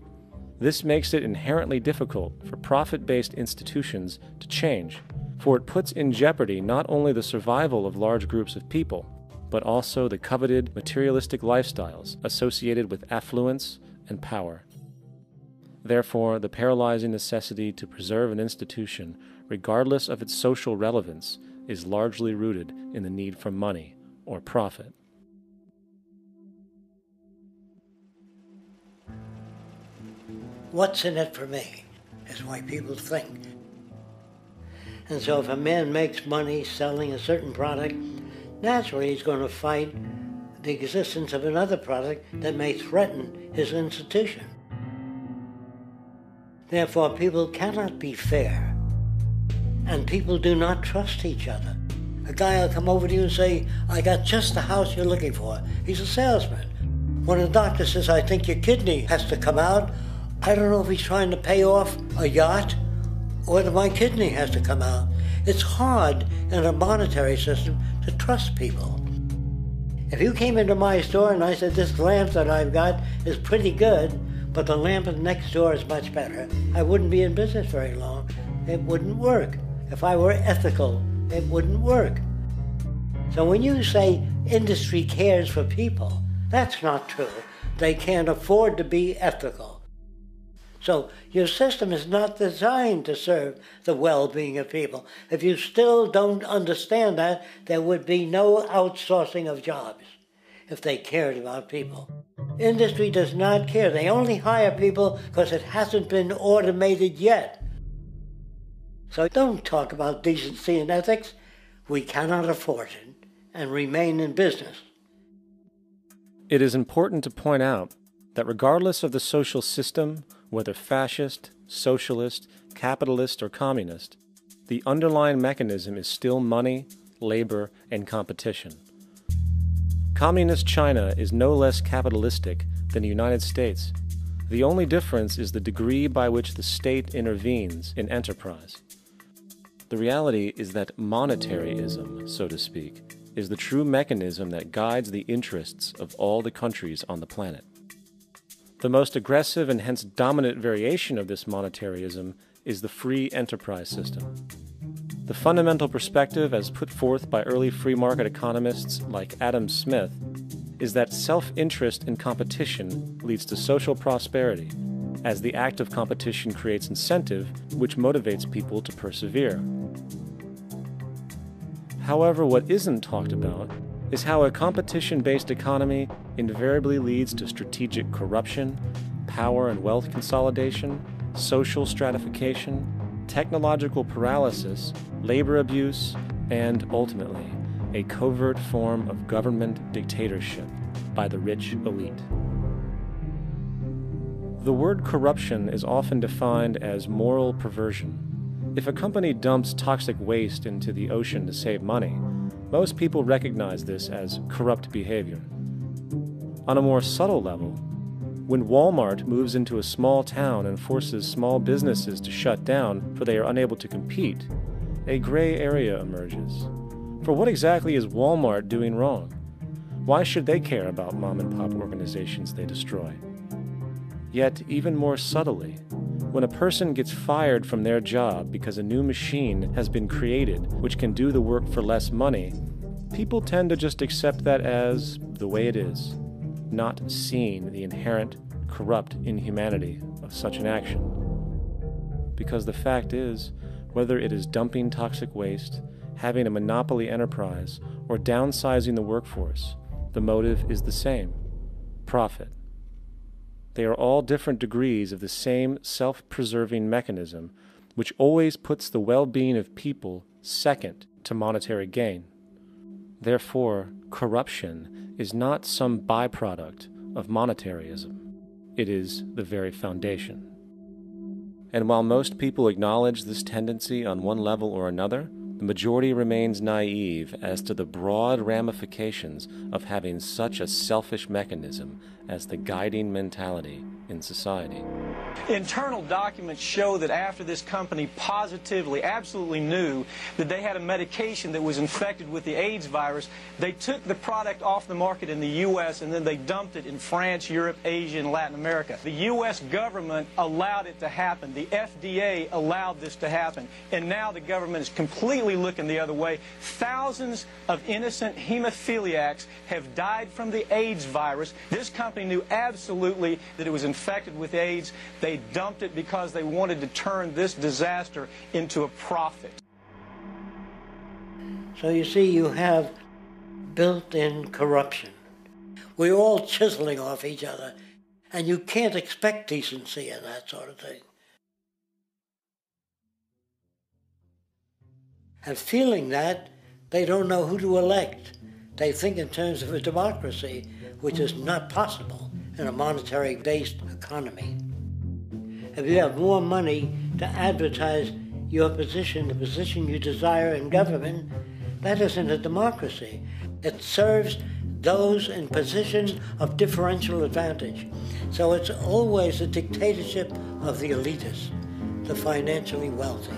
This makes it inherently difficult for profit-based institutions to change, for it puts in jeopardy not only the survival of large groups of people, but also the coveted materialistic lifestyles associated with affluence and power. Therefore, the paralyzing necessity to preserve an institution, regardless of its social relevance, is largely rooted in the need for money or profit. What's in it for me is why people think. And so if a man makes money selling a certain product, naturally he's going to fight the existence of another product that may threaten his institution. Therefore, people cannot be fair, and people do not trust each other. A guy will come over to you and say, I got just the house you're looking for. He's a salesman. When a doctor says, I think your kidney has to come out, I don't know if he's trying to pay off a yacht or whether my kidney has to come out. It's hard in a monetary system to trust people. If you came into my store and I said, this lamp that I've got is pretty good, but the lamp next door is much better, I wouldn't be in business very long. It wouldn't work. If I were ethical, it wouldn't work. So when you say industry cares for people, that's not true. They can't afford to be ethical. So your system is not designed to serve the well-being of people. If you still don't understand that, there would be no outsourcing of jobs if they cared about people. Industry does not care. They only hire people because it hasn't been automated yet. So don't talk about decency and ethics. We cannot afford it and remain in business. It is important to point out that regardless of the social system, whether fascist, socialist, capitalist, or communist, the underlying mechanism is still money, labor, and competition. Communist China is no less capitalistic than the United States. The only difference is the degree by which the state intervenes in enterprise. The reality is that monetaryism, so to speak, is the true mechanism that guides the interests of all the countries on the planet. The most aggressive and hence dominant variation of this monetaryism is the free enterprise system. The fundamental perspective, as put forth by early free market economists like Adam Smith, is that self-interest in competition leads to social prosperity, as the act of competition creates incentive, which motivates people to persevere. However, what isn't talked about is how a competition-based economy invariably leads to strategic corruption, power and wealth consolidation, social stratification, technological paralysis, labor abuse, and, ultimately, a covert form of government dictatorship by the rich elite. The word corruption is often defined as moral perversion. If a company dumps toxic waste into the ocean to save money, most people recognize this as corrupt behavior. On a more subtle level, when Walmart moves into a small town and forces small businesses to shut down for they are unable to compete, a gray area emerges. For what exactly is Walmart doing wrong? Why should they care about mom-and-pop organizations they destroy? Yet, even more subtly, when a person gets fired from their job because a new machine has been created which can do the work for less money, people tend to just accept that as the way it is, not seeing the inherent, corrupt inhumanity of such an action. Because the fact is, whether it is dumping toxic waste, having a monopoly enterprise, or downsizing the workforce, the motive is the same: profit. They are all different degrees of the same self-preserving mechanism, which always puts the well-being of people second to monetary gain. Therefore, corruption is not some byproduct of monetaryism. It is the very foundation. And while most people acknowledge this tendency on one level or another, the majority remains naive as to the broad ramifications of having such a selfish mechanism as the guiding mentality in society. Internal documents show that after this company positively, absolutely knew that they had a medication that was infected with the AIDS virus, they took the product off the market in the U.S. and then they dumped it in France, Europe, Asia, and Latin America. The U.S. government allowed it to happen. The FDA allowed this to happen. And now the government is completely looking the other way. Thousands of innocent hemophiliacs have died from the AIDS virus. This company knew absolutely that it was infected with AIDS. They dumped it because they wanted to turn this disaster into a profit. So you see, you have built-in corruption. We're all chiseling off each other, and you can't expect decency in that sort of thing. And feeling that, they don't know who to elect. They think in terms of a democracy, which is not possible in a monetary-based economy. If you have more money to advertise your position, the position you desire in government, that isn't a democracy. It serves those in positions of differential advantage. So it's always a dictatorship of the elitists, the financially wealthy.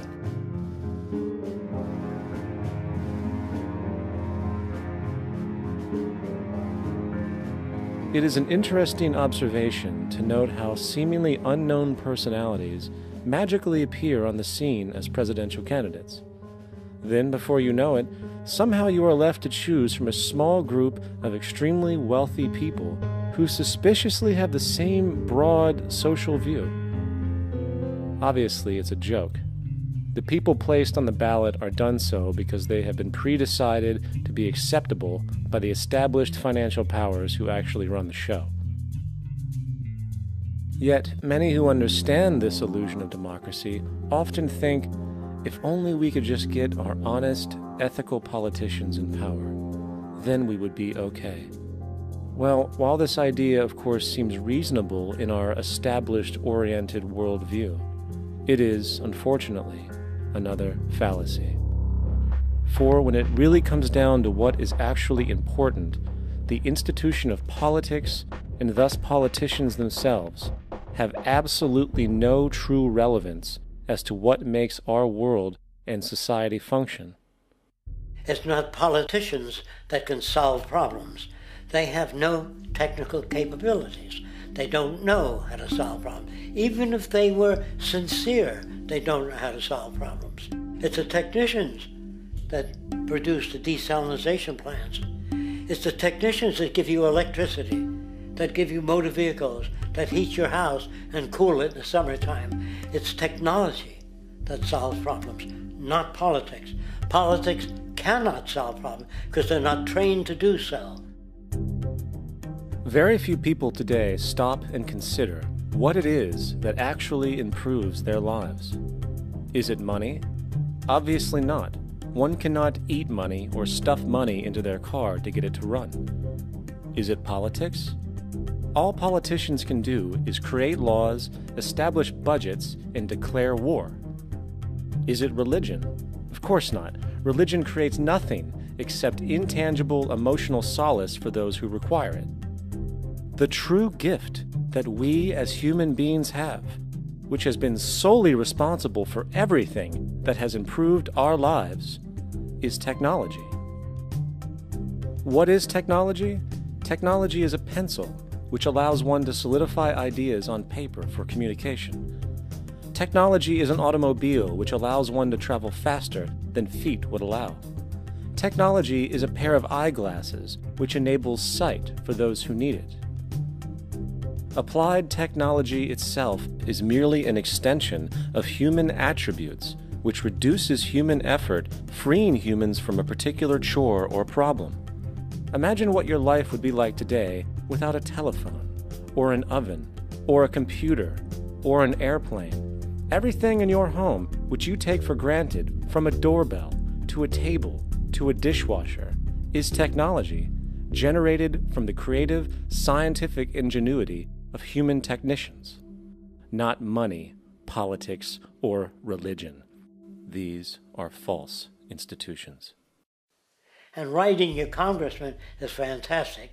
It is an interesting observation to note how seemingly unknown personalities magically appear on the scene as presidential candidates. Then, before you know it, somehow you are left to choose from a small group of extremely wealthy people who suspiciously have the same broad social view. Obviously, it's a joke. The people placed on the ballot are done so because they have been pre-decided to be acceptable by the established financial powers who actually run the show. Yet, many who understand this illusion of democracy often think, if only we could just get our honest, ethical politicians in power, then we would be okay. Well, while this idea, of course, seems reasonable in our established-oriented worldview, it is, unfortunately, another fallacy. For when it really comes down to what is actually important, the institution of politics, and thus politicians themselves, have absolutely no true relevance as to what makes our world and society function. It's not politicians that can solve problems. They have no technical capabilities. They don't know how to solve problems. Even if they were sincere, they don't know how to solve problems. It's the technicians that produce the desalination plants. It's the technicians that give you electricity, that give you motor vehicles, that heat your house and cool it in the summertime. It's technology that solves problems, not politics. Politics cannot solve problems because they're not trained to do so. Very few people today stop and consider what it is that actually improves their lives. Is it money? Obviously not. One cannot eat money or stuff money into their car to get it to run. Is it politics? All politicians can do is create laws, establish budgets, and declare war. Is it religion? Of course not. Religion creates nothing except intangible emotional solace for those who require it. The true gift that we as human beings have, which has been solely responsible for everything that has improved our lives, is technology. What is technology? Technology is a pencil which allows one to solidify ideas on paper for communication. Technology is an automobile which allows one to travel faster than feet would allow. Technology is a pair of eyeglasses which enables sight for those who need it. Applied technology itself is merely an extension of human attributes which reduces human effort, freeing humans from a particular chore or problem. Imagine what your life would be like today without a telephone, or an oven, or a computer, or an airplane. Everything in your home, which you take for granted, from a doorbell, to a table, to a dishwasher, is technology generated from the creative, scientific ingenuity of human technicians, not money, politics, or religion. These are false institutions. And writing your congressman is fantastic.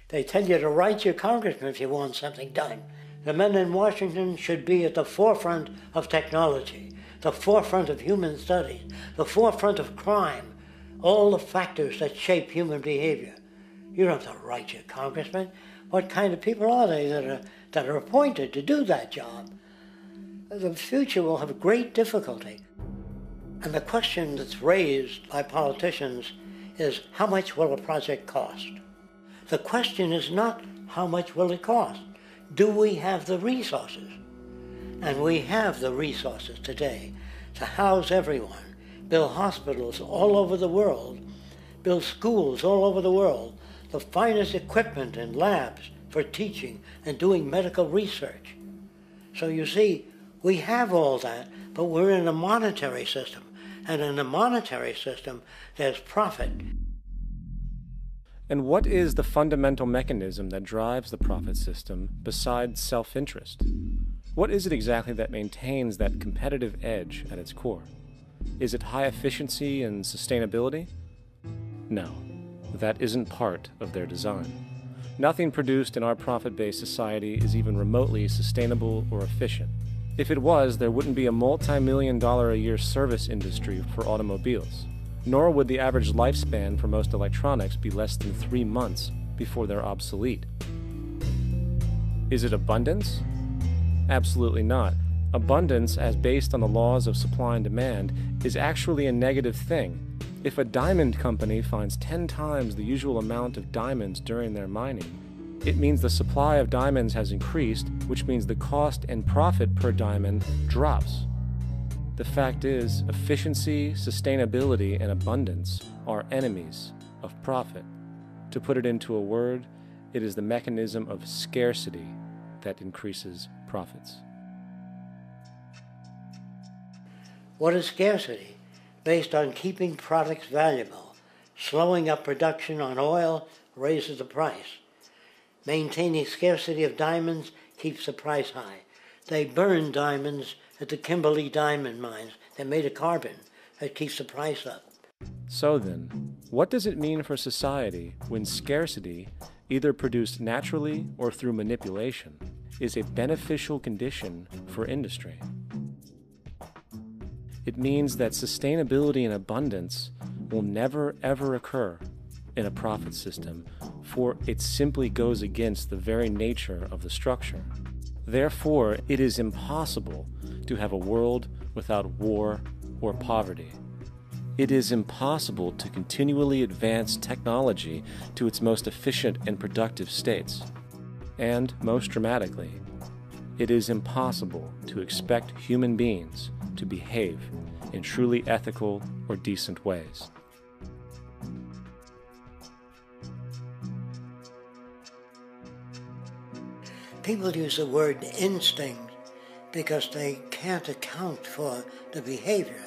They tell you to write your congressman if you want something done. The men in Washington should be at the forefront of technology, the forefront of human studies, the forefront of crime, all the factors that shape human behavior. You don't have to write your congressman. What kind of people are they that are appointed to do that job? The future will have great difficulty. And the question that's raised by politicians is, how much will a project cost? The question is not, how much will it cost? Do we have the resources? And we have the resources today to house everyone, build hospitals all over the world, build schools all over the world, the finest equipment and labs for teaching and doing medical research. So you see, we have all that, but we're in a monetary system. And in a monetary system, there's profit. And what is the fundamental mechanism that drives the profit system besides self-interest? What is it exactly that maintains that competitive edge at its core? Is it high efficiency and sustainability? No, that isn't part of their design. Nothing produced in our profit-based society is even remotely sustainable or efficient. If it was, there wouldn't be a multi-million-dollar-a-year service industry for automobiles, nor would the average lifespan for most electronics be less than 3 months before they're obsolete. Is it abundance? Absolutely not. Abundance, as based on the laws of supply and demand, is actually a negative thing. If a diamond company finds 10 times the usual amount of diamonds during their mining, it means the supply of diamonds has increased, which means the cost and profit per diamond drops. The fact is, efficiency, sustainability, and abundance are enemies of profit. To put it into a word, it is the mechanism of scarcity that increases profits. What is scarcity? Based on keeping products valuable. Slowing up production on oil raises the price. Maintaining scarcity of diamonds keeps the price high. They burn diamonds at the Kimberley diamond mines. They're made of carbon. That keeps the price up. So then, what does it mean for society when scarcity, either produced naturally or through manipulation, is a beneficial condition for industry. It means that sustainability and abundance will never ever occur in a profit system, for it simply goes against the very nature of the structure. Therefore, it is impossible to have a world without war or poverty. It is impossible to continually advance technology to its most efficient and productive states. And, most dramatically, it is impossible to expect human beings to behave in truly ethical or decent ways. People use the word instinct because they can't account for the behavior.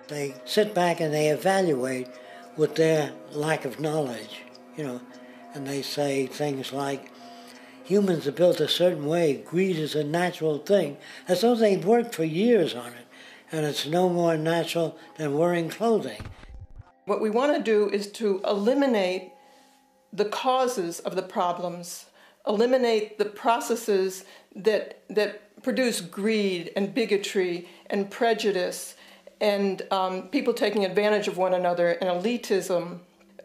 They sit back and they evaluate with their lack of knowledge, and they say things like, humans are built a certain way, greed is a natural thing, as though they've worked for years on it, and it's no more natural than wearing clothing. What we want to do is to eliminate the causes of the problems, eliminate the processes that produce greed and bigotry and prejudice and people taking advantage of one another and elitism,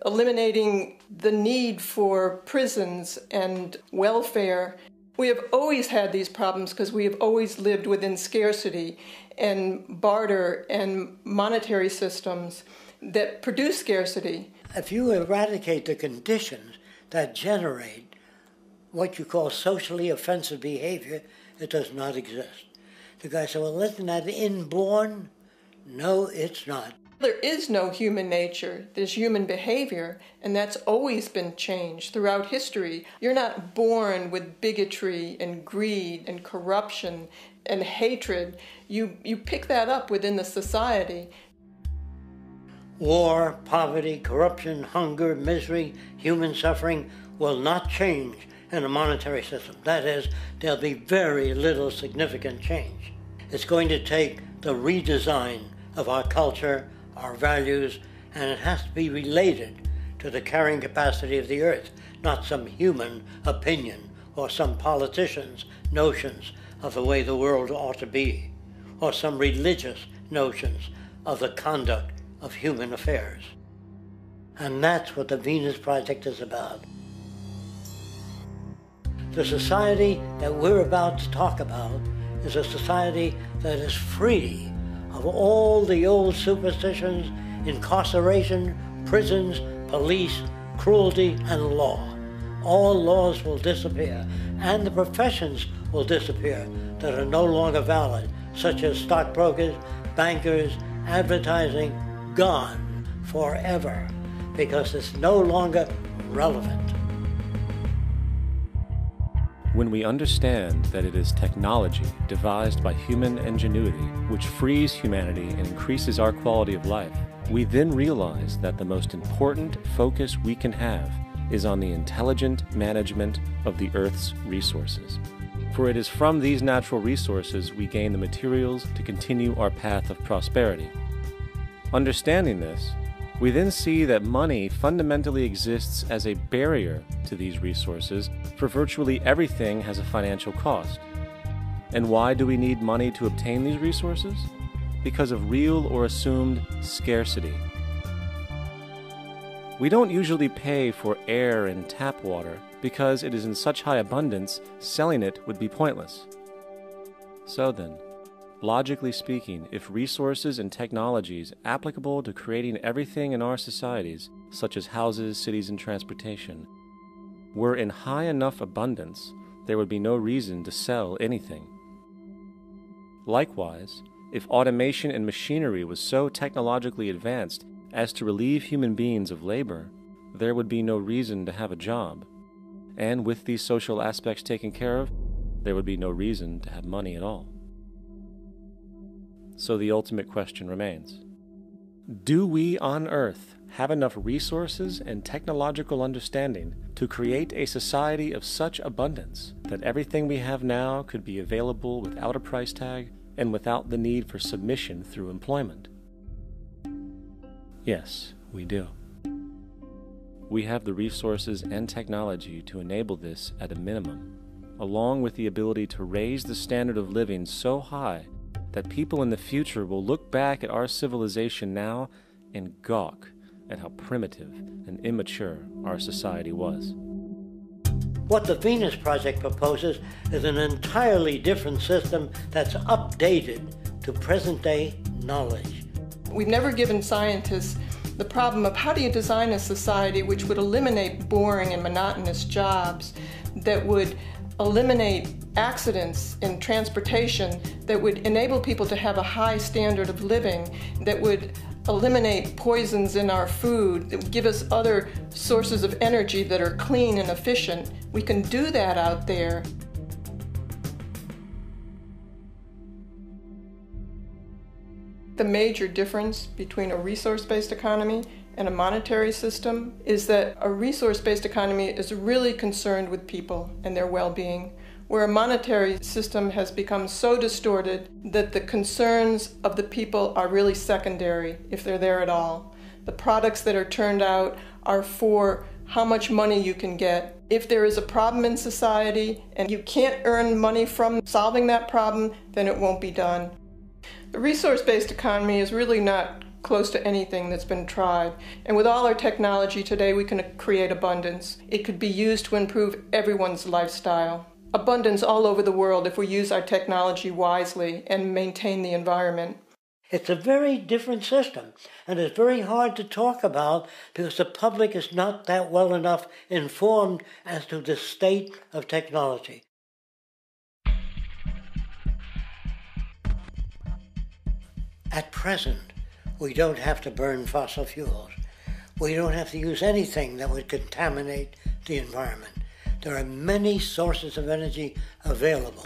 eliminating the need for prisons and welfare. We have always had these problems because we have always lived within scarcity and barter and monetary systems that produce scarcity. If you eradicate the conditions that generate what you call socially offensive behavior, it does not exist. The guy said, well, isn't that inborn? No, it's not. There is no human nature. There's human behavior, and that's always been changed throughout history. You're not born with bigotry and greed and corruption and hatred. You pick that up within the society. War, poverty, corruption, hunger, misery, human suffering will not change in a monetary system. That is, there'll be very little significant change. It's going to take the redesign of our culture, our values, and it has to be related to the carrying capacity of the earth, not some human opinion or some politician's notions of the way the world ought to be, or some religious notions of the conduct of human affairs. And that's what the Venus Project is about. The society that we're about to talk about is a society that is free of all the old superstitions, incarceration, prisons, police, cruelty, and law. All laws will disappear, and the professions will disappear that are no longer valid, such as stockbrokers, bankers, advertising, gone forever, because it's no longer relevant. When we understand that it is technology devised by human ingenuity which frees humanity and increases our quality of life, we then realize that the most important focus we can have is on the intelligent management of the Earth's resources. For it is from these natural resources we gain the materials to continue our path of prosperity. Understanding this, we then see that money fundamentally exists as a barrier to these resources, for virtually everything has a financial cost. And why do we need money to obtain these resources? Because of real or assumed scarcity. We don't usually pay for air and tap water because it is in such high abundance, selling it would be pointless. So then, logically speaking, if resources and technologies applicable to creating everything in our societies, such as houses, cities, and transportation, were in high enough abundance, there would be no reason to sell anything. Likewise, if automation and machinery was so technologically advanced as to relieve human beings of labor, there would be no reason to have a job. And with these social aspects taken care of, there would be no reason to have money at all. So the ultimate question remains: do we on Earth have enough resources and technological understanding to create a society of such abundance that everything we have now could be available without a price tag and without the need for submission through employment? Yes, we do. We have the resources and technology to enable this at a minimum, along with the ability to raise the standard of living so high that people in the future will look back at our civilization now and gawk at how primitive and immature our society was. What the Venus Project proposes is an entirely different system that's updated to present-day knowledge. We've never given scientists the problem of how do you design a society which would eliminate boring and monotonous jobs, that would eliminate accidents in transportation, that would enable people to have a high standard of living, that would eliminate poisons in our food, that would give us other sources of energy that are clean and efficient. We can do that out there. The major difference between a resource-based economy and a monetary system is that a resource-based economy is really concerned with people and their well-being, where a monetary system has become so distorted that the concerns of the people are really secondary, if they're there at all. The products that are turned out are for how much money you can get. If there is a problem in society and you can't earn money from solving that problem, then it won't be done. The resource-based economy is really not close to anything that's been tried. And with all our technology today, we can create abundance. It could be used to improve everyone's lifestyle. Abundance all over the world if we use our technology wisely and maintain the environment. It's a very different system, and it's very hard to talk about because the public is not that well enough informed as to the state of technology. At present, we don't have to burn fossil fuels. We don't have to use anything that would contaminate the environment. There are many sources of energy available.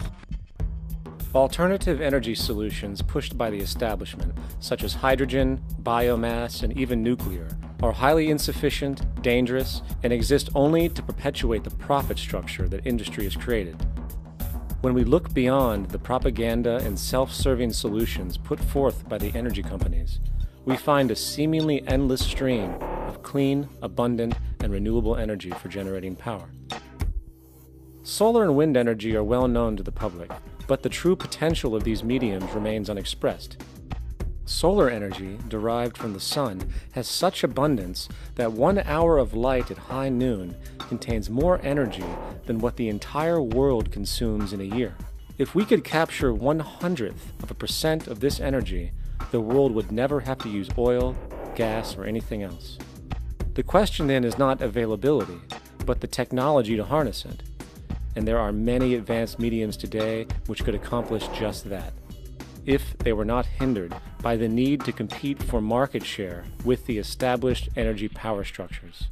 Alternative energy solutions pushed by the establishment, such as hydrogen, biomass, and even nuclear, are highly insufficient, dangerous, and exist only to perpetuate the profit structure that industry has created. When we look beyond the propaganda and self-serving solutions put forth by the energy companies, we find a seemingly endless stream of clean, abundant, and renewable energy for generating power. Solar and wind energy are well known to the public, but the true potential of these mediums remains unexpressed. Solar energy, derived from the sun, has such abundance that 1 hour of light at high noon contains more energy than what the entire world consumes in a year. If we could capture 0.01% of this energy, the world would never have to use oil, gas, or anything else. The question then is not availability, but the technology to harness it. And there are many advanced mediums today which could accomplish just that, if they were not hindered by the need to compete for market share with the established energy power structures.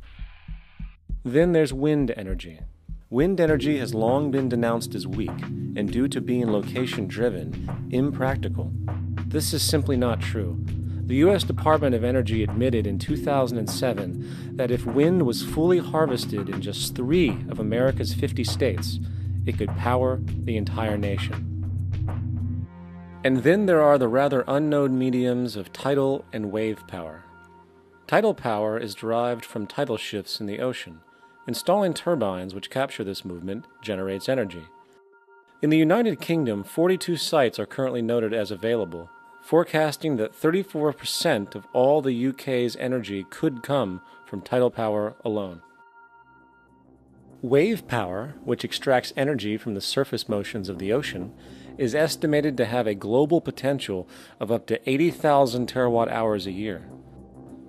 Then there's wind energy. Wind energy has long been denounced as weak, and due to being location-driven, impractical. This is simply not true. The U.S. Department of Energy admitted in 2007 that if wind was fully harvested in just 3 of America's 50 states, it could power the entire nation. And then there are the rather unknown mediums of tidal and wave power. Tidal power is derived from tidal shifts in the ocean. Installing turbines which capture this movement generates energy. In the United Kingdom, 42 sites are currently noted as available, forecasting that 34% of all the UK's energy could come from tidal power alone. Wave power, which extracts energy from the surface motions of the ocean, is estimated to have a global potential of up to 80,000 terawatt-hours a year.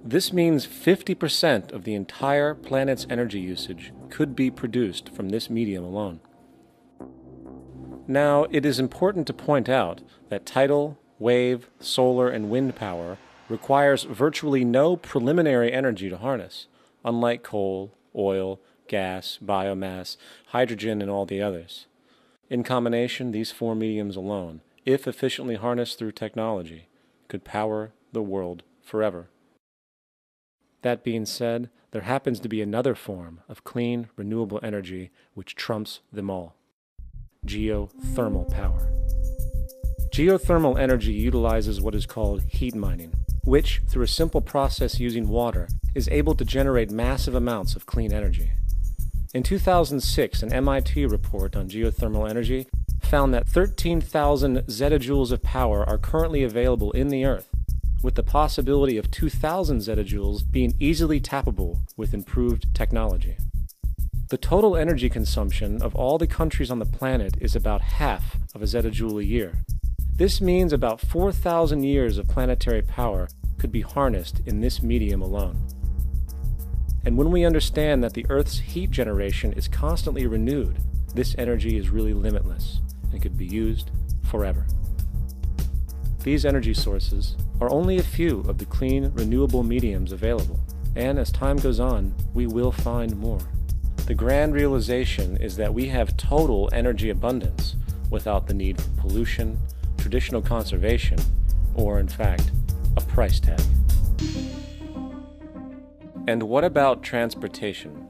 This means 50% of the entire planet's energy usage could be produced from this medium alone. Now, it is important to point out that tidal, wave, solar, and wind power requires virtually no preliminary energy to harness, unlike coal, oil, gas, biomass, hydrogen, and all the others. In combination, these 4 mediums alone, if efficiently harnessed through technology, could power the world forever. That being said, there happens to be another form of clean, renewable energy which trumps them all: geothermal power. Geothermal energy utilizes what is called heat mining, which, through a simple process using water, is able to generate massive amounts of clean energy. In 2006, an MIT report on geothermal energy found that 13,000 zettajoules of power are currently available in the Earth, with the possibility of 2,000 zettajoules being easily tappable with improved technology. The total energy consumption of all the countries on the planet is about half of a zettajoule a year. This means about 4,000 years of planetary power could be harnessed in this medium alone. And when we understand that the Earth's heat generation is constantly renewed, this energy is really limitless and could be used forever. These energy sources are only a few of the clean, renewable mediums available, and as time goes on, we will find more. The grand realization is that we have total energy abundance without the need for pollution, traditional conservation, or in fact, a price tag. And what about transportation?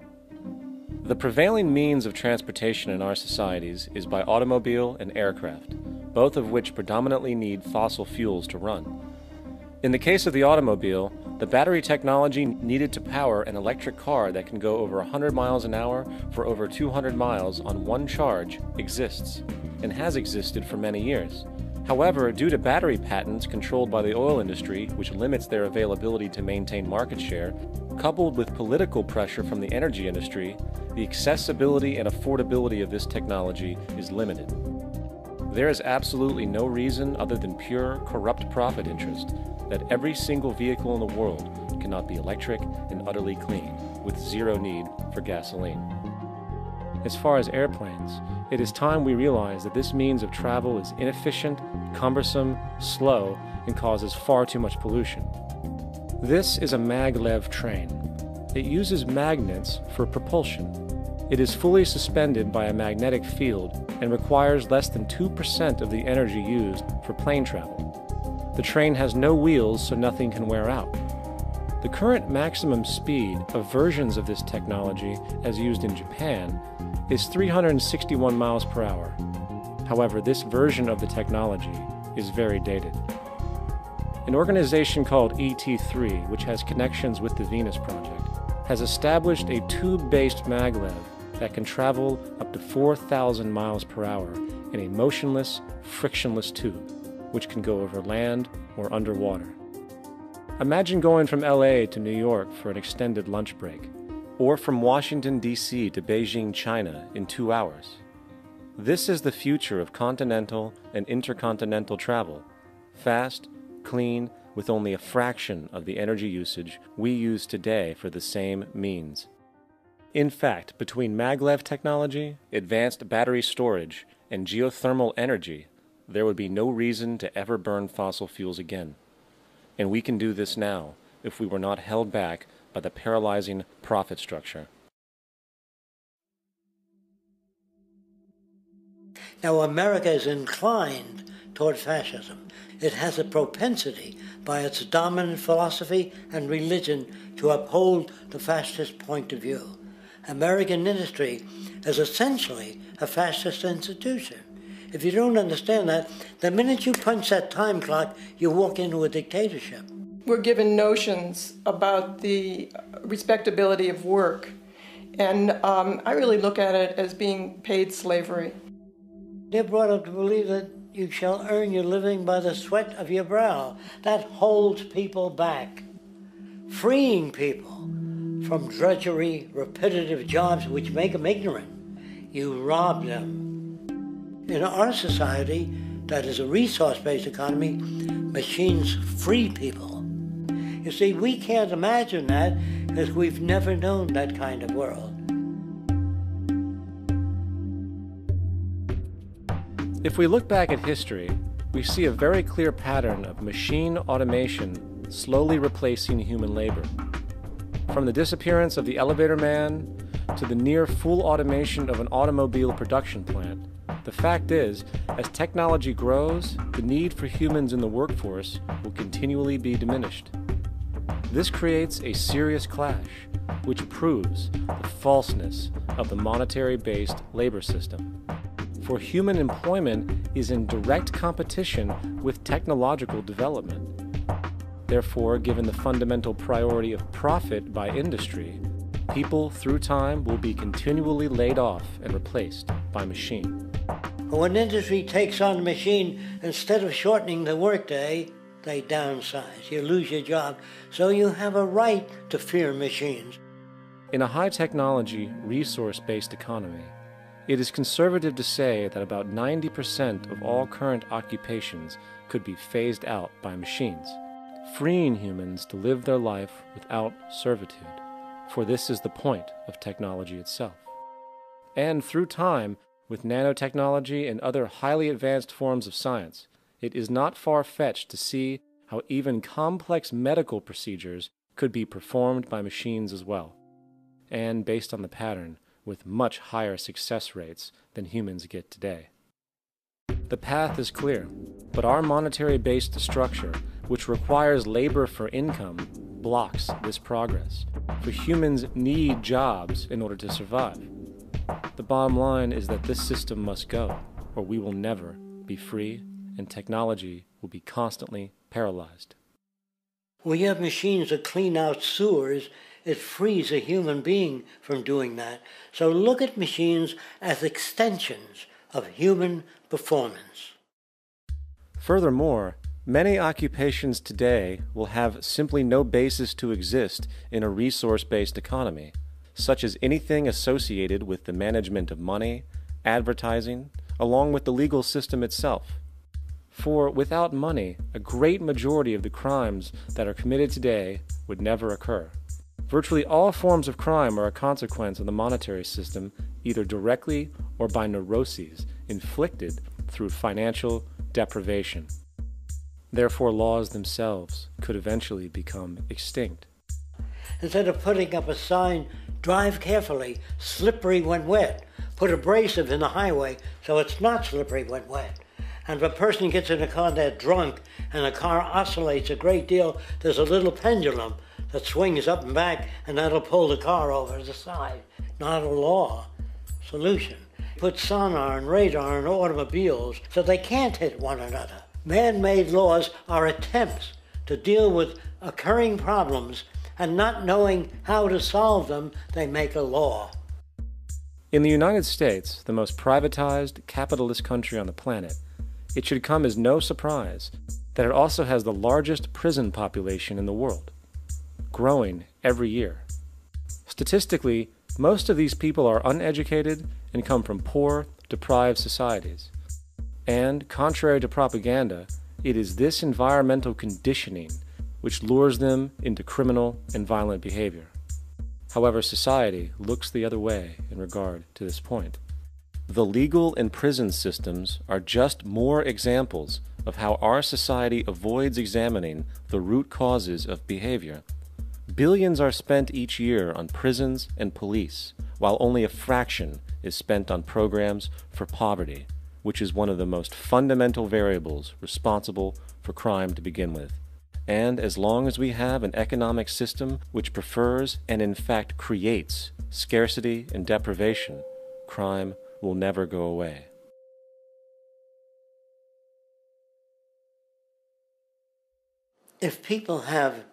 The prevailing means of transportation in our societies is by automobile and aircraft, both of which predominantly need fossil fuels to run. In the case of the automobile, the battery technology needed to power an electric car that can go over 100 miles an hour for over 200 miles on one charge exists, and has existed for many years. However, due to battery patents controlled by the oil industry, which limits their availability to maintain market share, coupled with political pressure from the energy industry, the accessibility and affordability of this technology is limited. There is absolutely no reason other than pure, corrupt profit interest that every single vehicle in the world cannot be electric and utterly clean, with zero need for gasoline. As far as airplanes, it is time we realize that this means of travel is inefficient, cumbersome, slow, and causes far too much pollution. This is a maglev train. It uses magnets for propulsion. It is fully suspended by a magnetic field and requires less than 2% of the energy used for plane travel. The train has no wheels, so nothing can wear out. The current maximum speed of versions of this technology, as used in Japan, is 361 miles per hour. However, this version of the technology is very dated. An organization called ET3, which has connections with the Venus Project, has established a tube-based maglev that can travel up to 4,000 miles per hour in a motionless, frictionless tube, which can go over land or underwater. Imagine going from LA to New York for an extended lunch break, or from Washington, D.C. to Beijing, China in 2 hours. This is the future of continental and intercontinental travel, fast, clean, with only a fraction of the energy usage we use today for the same means. In fact, between maglev technology, advanced battery storage, and geothermal energy, there would be no reason to ever burn fossil fuels again. And we can do this now if we were not held back by the paralyzing profit structure. Now, America is inclined toward fascism. It has a propensity by its dominant philosophy and religion to uphold the fascist point of view. American industry is essentially a fascist institution. If you don't understand that, the minute you punch that time clock, you walk into a dictatorship. We're given notions about the respectability of work, and I really look at it as being paid slavery. They're brought up to believe that you shall earn your living by the sweat of your brow. That holds people back, freeing people from drudgery, repetitive jobs which make them ignorant. You rob them. In our society, that is a resource-based economy, machines free people. You see, we can't imagine that because we've never known that kind of world. If we look back at history, we see a very clear pattern of machine automation slowly replacing human labor. From the disappearance of the elevator man to the near full automation of an automobile production plant, the fact is, as technology grows, the need for humans in the workforce will continually be diminished. This creates a serious clash, which proves the falseness of the monetary-based labor system. For human employment is in direct competition with technological development. Therefore, given the fundamental priority of profit by industry, people through time will be continually laid off and replaced by machine. When industry takes on a machine, instead of shortening the workday, they downsize. You lose your job. So you have a right to fear machines. In a high-technology, resource-based economy, it is conservative to say that about 90% of all current occupations could be phased out by machines, freeing humans to live their life without servitude, for this is the point of technology itself. And through time, with nanotechnology and other highly advanced forms of science, it is not far-fetched to see how even complex medical procedures could be performed by machines as well, and based on the pattern, with much higher success rates than humans get today. The path is clear, but our monetary-based structure, which requires labor for income, blocks this progress, for humans need jobs in order to survive. The bottom line is that this system must go, or we will never be free, and technology will be constantly paralyzed. We have machines that clean out sewers. It frees a human being from doing that. So look at machines as extensions of human performance. Furthermore, many occupations today will have simply no basis to exist in a resource-based economy, such as anything associated with the management of money, advertising, along with the legal system itself. For without money, a great majority of the crimes that are committed today would never occur. Virtually all forms of crime are a consequence of the monetary system, either directly or by neuroses inflicted through financial deprivation. Therefore, laws themselves could eventually become extinct. Instead of putting up a sign, drive carefully, slippery when wet, put abrasive in the highway so it's not slippery when wet. And if a person gets in a car they're drunk and the car oscillates a great deal, there's a little pendulum that swings up and back, and that'll pull the car over to the side. Not a law solution. Put sonar and radar in automobiles so they can't hit one another. Man-made laws are attempts to deal with occurring problems, and not knowing how to solve them, they make a law. In the United States, the most privatized, capitalist country on the planet, it should come as no surprise that it also has the largest prison population in the world, growing every year. Statistically, most of these people are uneducated and come from poor, deprived societies. And, contrary to propaganda, it is this environmental conditioning which lures them into criminal and violent behavior. However, society looks the other way in regard to this point. The legal and prison systems are just more examples of how our society avoids examining the root causes of behavior. Billions are spent each year on prisons and police, while only a fraction is spent on programs for poverty, which is one of the most fundamental variables responsible for crime to begin with. And as long as we have an economic system which prefers and in fact creates scarcity and deprivation, crime will never go away. If people have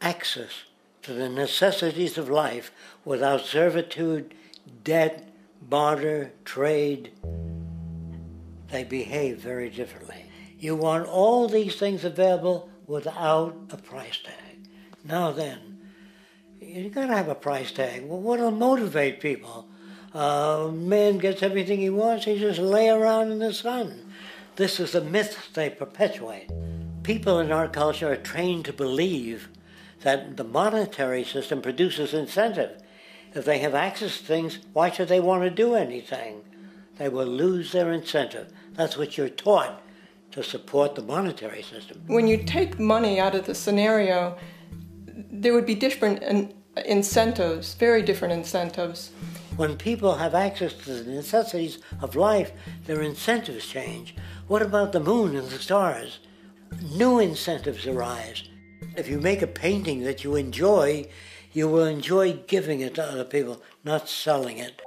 access to the necessities of life without servitude, debt, barter, trade, they behave very differently. You want all these things available without a price tag. Now then, you gotta have a price tag. Well, what'll motivate people? Man gets everything he wants, he just lay around in the sun. This is the myth they perpetuate. People in our culture are trained to believe that the monetary system produces incentive. If they have access to things, why should they want to do anything? They will lose their incentive. That's what you're taught to support the monetary system. When you take money out of the scenario, there would be different incentives, very different incentives. When people have access to the necessities of life, their incentives change. What about the moon and the stars? New incentives arise. If you make a painting that you will enjoy giving it to other people, not selling it.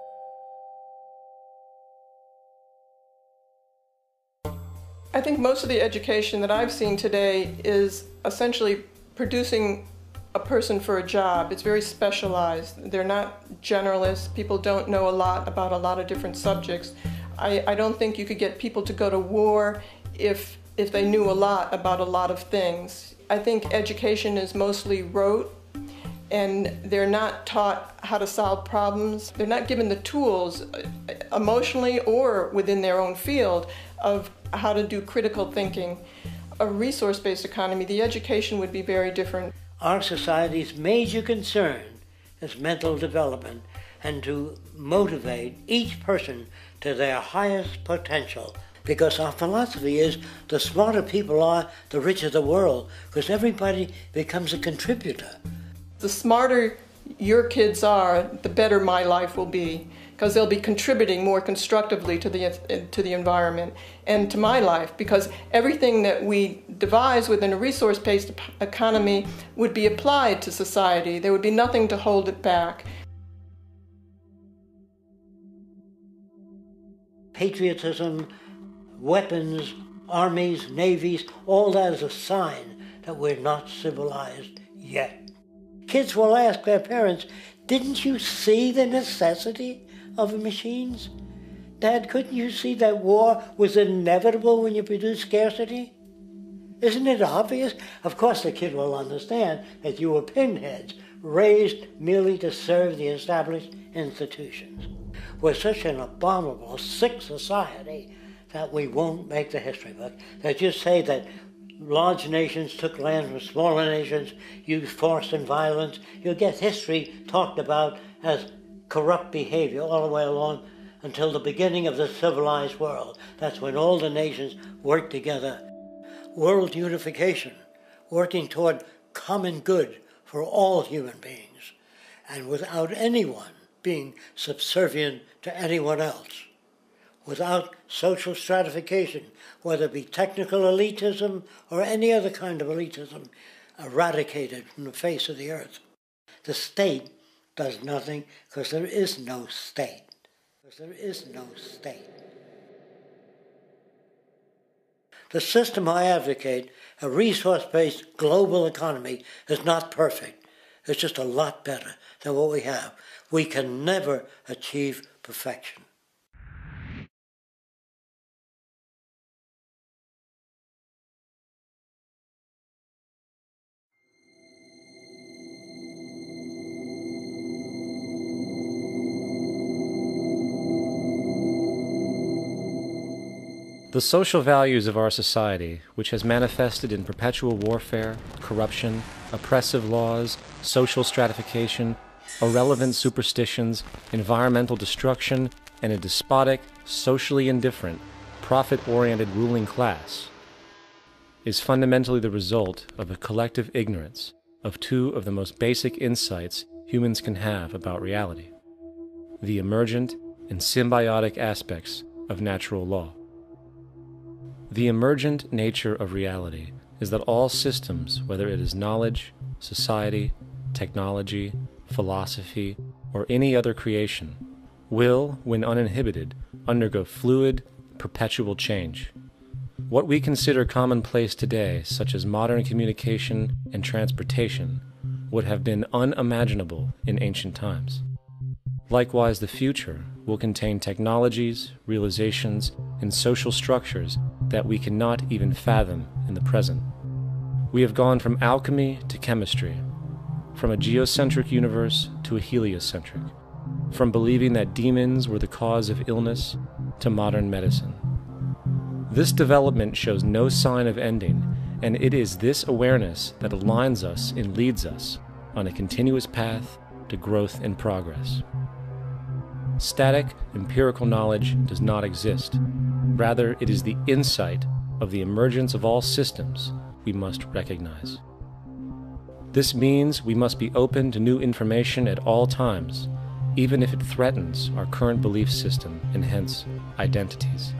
I think most of the education that I've seen today is essentially producing a person for a job. It's very specialized. They're not generalists. People don't know a lot about a lot of different subjects. I don't think you could get people to go to war if they knew a lot about a lot of things. I think education is mostly rote, and they're not taught how to solve problems. They're not given the tools emotionally or within their own field of how to do critical thinking. A resource-based economy, the education would be very different. Our society's major concern is mental development and to motivate each person to their highest potential. Because our philosophy is the smarter people are, the richer the world, because everybody becomes a contributor. The smarter your kids are, the better my life will be, because they'll be contributing more constructively to the environment and to my life, because everything that we devise within a resource-based economy would be applied to society. There would be nothing to hold it back. Patriotism, weapons, armies, navies, all that is a sign that we're not civilized yet. Kids will ask their parents, "Didn't you see the necessity of the machines? Dad, couldn't you see that war was inevitable when you produce scarcity? Isn't it obvious?" Of course the kid will understand that you were pinheads, raised merely to serve the established institutions. We're such an abominable, sick society that we won't make the history book. They just say that large nations took land from smaller nations, used force and violence. You'll get history talked about as corrupt behavior all the way along until the beginning of the civilized world. That's when all the nations work together. World unification, working toward common good for all human beings, and without anyone being subservient to anyone else. Without social stratification, whether it be technical elitism or any other kind of elitism, eradicated from the face of the earth. The state does nothing because there is no state. The system I advocate, a resource-based global economy, is not perfect. It's just a lot better than what we have. We can never achieve perfection. The social values of our society, which has manifested in perpetual warfare, corruption, oppressive laws, social stratification, irrelevant superstitions, environmental destruction, and a despotic, socially indifferent, profit-oriented ruling class, is fundamentally the result of a collective ignorance of two of the most basic insights humans can have about reality: the emergent and symbiotic aspects of natural law. The emergent nature of reality is that all systems, whether it is knowledge, society, technology, philosophy, or any other creation, will, when uninhibited, undergo fluid, perpetual change. What we consider commonplace today, such as modern communication and transportation, would have been unimaginable in ancient times. Likewise, the future will contain technologies, realizations, and social structures that we cannot even fathom in the present. We have gone from alchemy to chemistry, from a geocentric universe to a heliocentric, from believing that demons were the cause of illness to modern medicine. This development shows no sign of ending, and it is this awareness that aligns us and leads us on a continuous path to growth and progress. Static, empirical knowledge does not exist. Rather, it is the insight of the emergence of all systems we must recognize. This means we must be open to new information at all times, even if it threatens our current belief system and hence identities.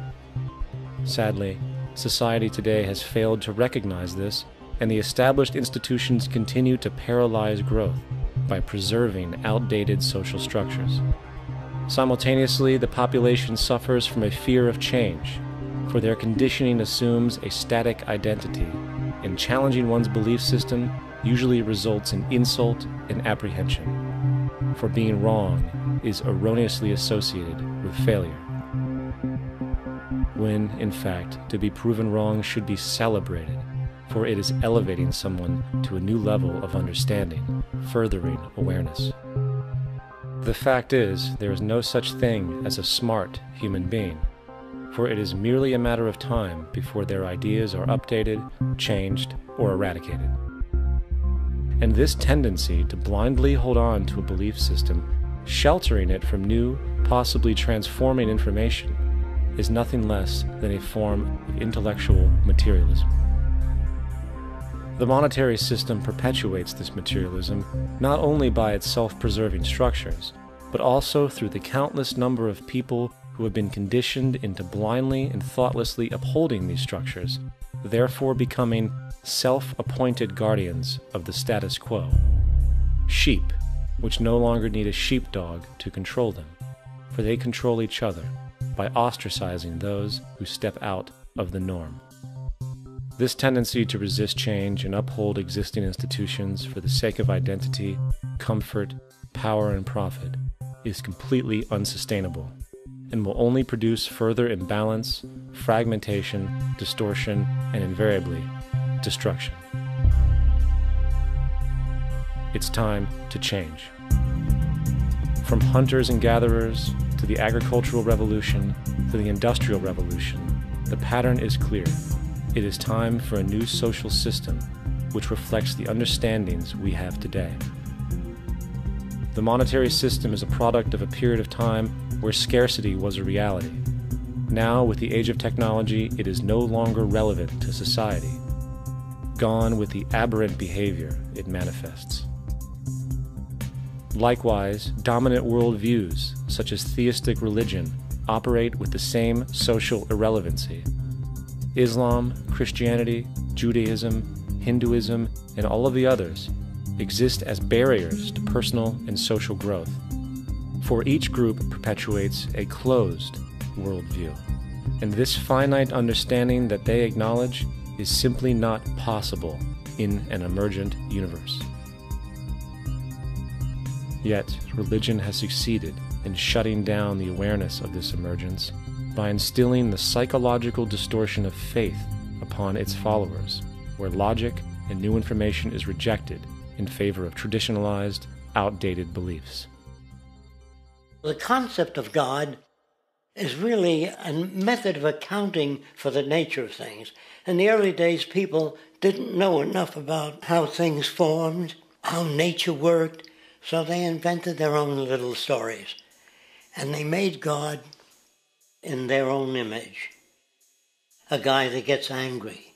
Sadly, society today has failed to recognize this, and the established institutions continue to paralyze growth by preserving outdated social structures. Simultaneously, the population suffers from a fear of change, for their conditioning assumes a static identity, and challenging one's belief system usually results in insult and apprehension, for being wrong is erroneously associated with failure, when, in fact, to be proven wrong should be celebrated, for it is elevating someone to a new level of understanding, furthering awareness. The fact is, there is no such thing as a smart human being, for it is merely a matter of time before their ideas are updated, changed, or eradicated. And this tendency to blindly hold on to a belief system, sheltering it from new, possibly transforming information, is nothing less than a form of intellectual materialism. The monetary system perpetuates this materialism not only by its self-preserving structures, but also through the countless number of people who have been conditioned into blindly and thoughtlessly upholding these structures, therefore becoming self-appointed guardians of the status quo. Sheep, which no longer need a sheepdog to control them, for they control each other by ostracizing those who step out of the norm. This tendency to resist change and uphold existing institutions for the sake of identity, comfort, power, and profit is completely unsustainable and will only produce further imbalance, fragmentation, distortion, and invariably, destruction. It's time to change. From hunters and gatherers to the agricultural revolution to the industrial revolution, the pattern is clear. It is time for a new social system which reflects the understandings we have today. The monetary system is a product of a period of time where scarcity was a reality. Now, with the age of technology, it is no longer relevant to society. Gone with the aberrant behavior it manifests. Likewise, dominant worldviews, such as theistic religion, operate with the same social irrelevancy. Islam, Christianity, Judaism, Hinduism, and all of the others exist as barriers to personal and social growth, for each group perpetuates a closed worldview, and this finite understanding that they acknowledge is simply not possible in an emergent universe. Yet, religion has succeeded in shutting down the awareness of this emergence by instilling the psychological distortion of faith upon its followers, where logic and new information is rejected in favor of traditionalized, outdated beliefs. The concept of God is really a method of accounting for the nature of things. In the early days, people didn't know enough about how things formed, how nature worked, so they invented their own little stories. And they made God in their own image. A guy that gets angry.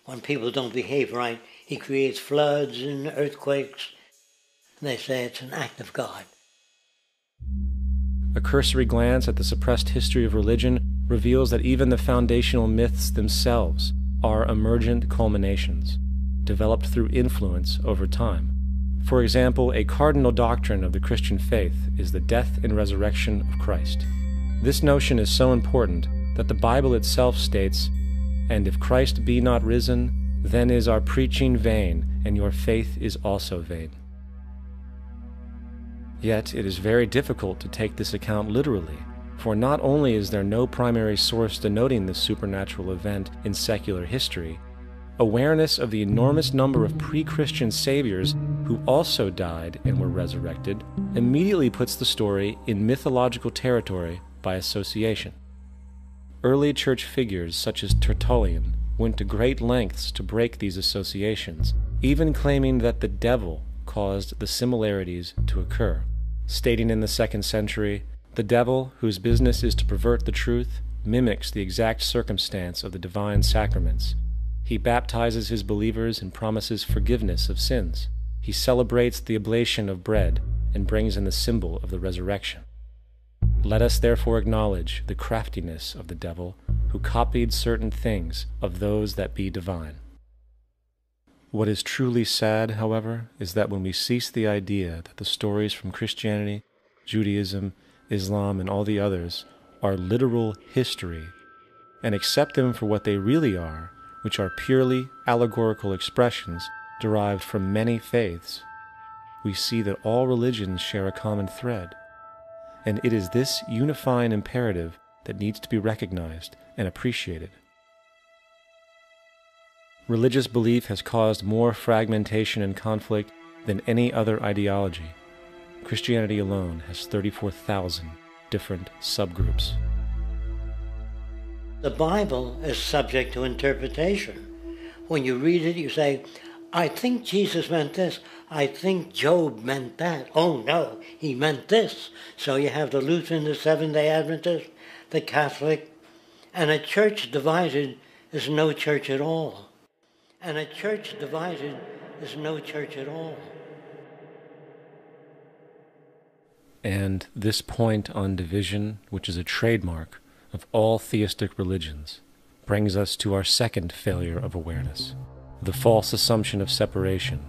When people don't behave right, he creates floods and earthquakes. They say it's an act of God. A cursory glance at the suppressed history of religion reveals that even the foundational myths themselves are emergent culminations, developed through influence over time. For example, a cardinal doctrine of the Christian faith is the death and resurrection of Christ. This notion is so important that the Bible itself states, "And if Christ be not risen, then is our preaching vain, and your faith is also vain." Yet it is very difficult to take this account literally, for not only is there no primary source denoting this supernatural event in secular history, awareness of the enormous number of pre-Christian saviors who also died and were resurrected immediately puts the story in mythological territory by association. Early church figures such as Tertullian went to great lengths to break these associations, even claiming that the devil caused the similarities to occur, stating in the 2nd century, "The devil, whose business is to pervert the truth, mimics the exact circumstance of the divine sacraments. He baptizes his believers and promises forgiveness of sins. He celebrates the oblation of bread and brings in the symbol of the resurrection. Let us therefore acknowledge the craftiness of the devil, who copied certain things of those that be divine." What is truly sad, however, is that when we cease the idea that the stories from Christianity, Judaism, Islam, and all the others are literal history, and accept them for what they really are, which are purely allegorical expressions derived from many faiths, we see that all religions share a common thread, and it is this unifying imperative that needs to be recognized and appreciated. Religious belief has caused more fragmentation and conflict than any other ideology. Christianity alone has 34,000 different subgroups. The Bible is subject to interpretation. When you read it, you say, I think Jesus meant this. I think Job meant that. Oh no, he meant this. So you have the Lutheran, the Seventh-day Adventist, the Catholic, and a church divided is no church at all. And a church divided is no church at all. And this point on division, which is a trademark of all theistic religions, brings us to our second failure of awareness, the false assumption of separation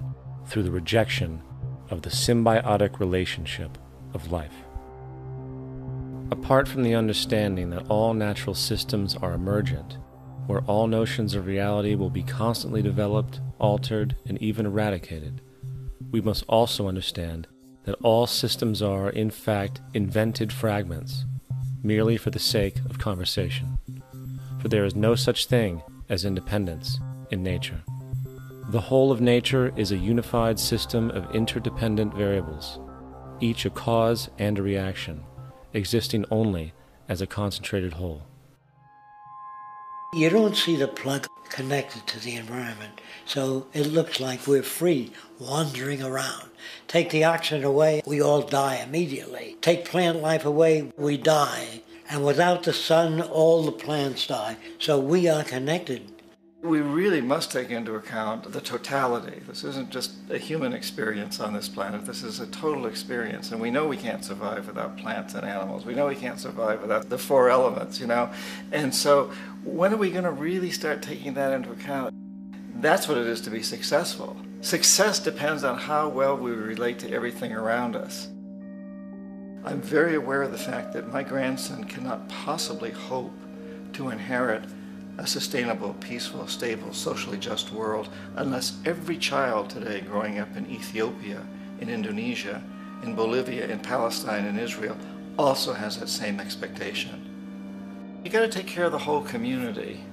through the rejection of the symbiotic relationship of life. Apart from the understanding that all natural systems are emergent, where all notions of reality will be constantly developed, altered, and even eradicated, we must also understand that all systems are, in fact, invented fragments, merely for the sake of conversation. For there is no such thing as independence in nature. The whole of nature is a unified system of interdependent variables, each a cause and a reaction, existing only as a concentrated whole. You don't see the plug connected to the environment, so it looks like we're free, wandering around. Take the oxygen away, we all die immediately. Take plant life away, we die. And without the sun, all the plants die. So we are connected. We really must take into account the totality. This isn't just a human experience on this planet. This is a total experience. And we know we can't survive without plants and animals. We know we can't survive without the four elements, you know. And so when are we going to really start taking that into account? That's what it is to be successful. Success depends on how well we relate to everything around us. I'm very aware of the fact that my grandson cannot possibly hope to inherit a sustainable, peaceful, stable, socially just world unless every child today growing up in Ethiopia, in Indonesia, in Bolivia, in Palestine, in Israel also has that same expectation. You got to take care of the whole community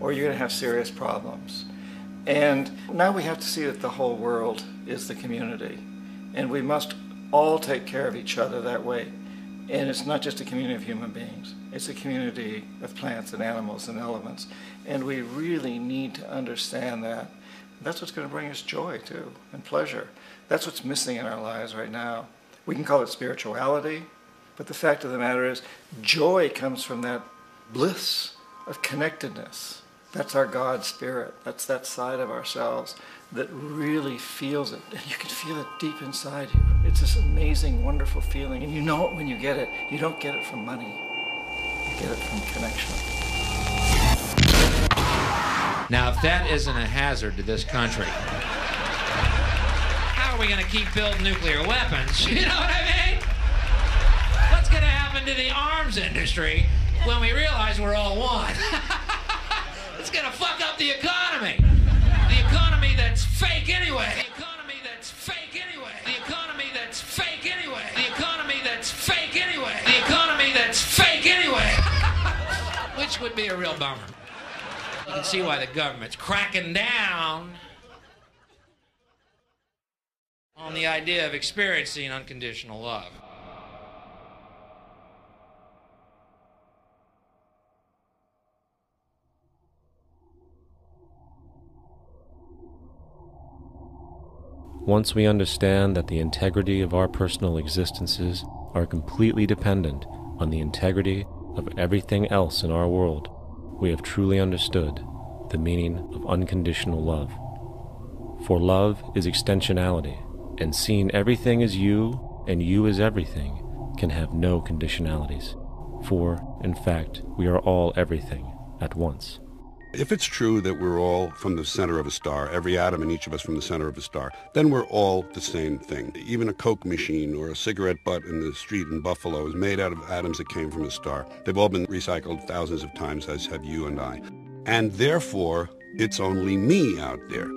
or you're going to have serious problems. And now we have to see that the whole world is the community and we must all take care of each other that way. And it's not just a community of human beings. It's a community of plants and animals and elements. And we really need to understand that. That's what's going to bring us joy, too, and pleasure. That's what's missing in our lives right now. We can call it spirituality, but the fact of the matter is joy comes from that bliss of connectedness. That's our God spirit. That's that side of ourselves that really feels it. And you can feel it deep inside you. It's this amazing, wonderful feeling. And you know it when you get it. You don't get it from money. You get it from connection. Now, if that isn't a hazard to this country, how are we going to keep building nuclear weapons? You know what I mean? What's going to happen to the arms industry when we realize we're all one? It's going to fuck up the economy. The economy that's fake anyway. The economy that's fake anyway. The economy that's fake anyway. The economy that's fake anyway. The economy that's fake anyway. Which would be a real bummer. You can see why the government's cracking down on the idea of experiencing unconditional love. Once we understand that the integrity of our personal existences are completely dependent on the integrity of everything else in our world, we have truly understood the meaning of unconditional love. For love is extensionality, and seeing everything as you and you as everything can have no conditionalities. For, in fact, we are all everything at once. If it's true that we're all from the center of a star, every atom in each of us from the center of a star, then we're all the same thing. Even a Coke machine or a cigarette butt in the street in Buffalo is made out of atoms that came from a star. They've all been recycled thousands of times, as have you and I. And therefore, it's only me out there.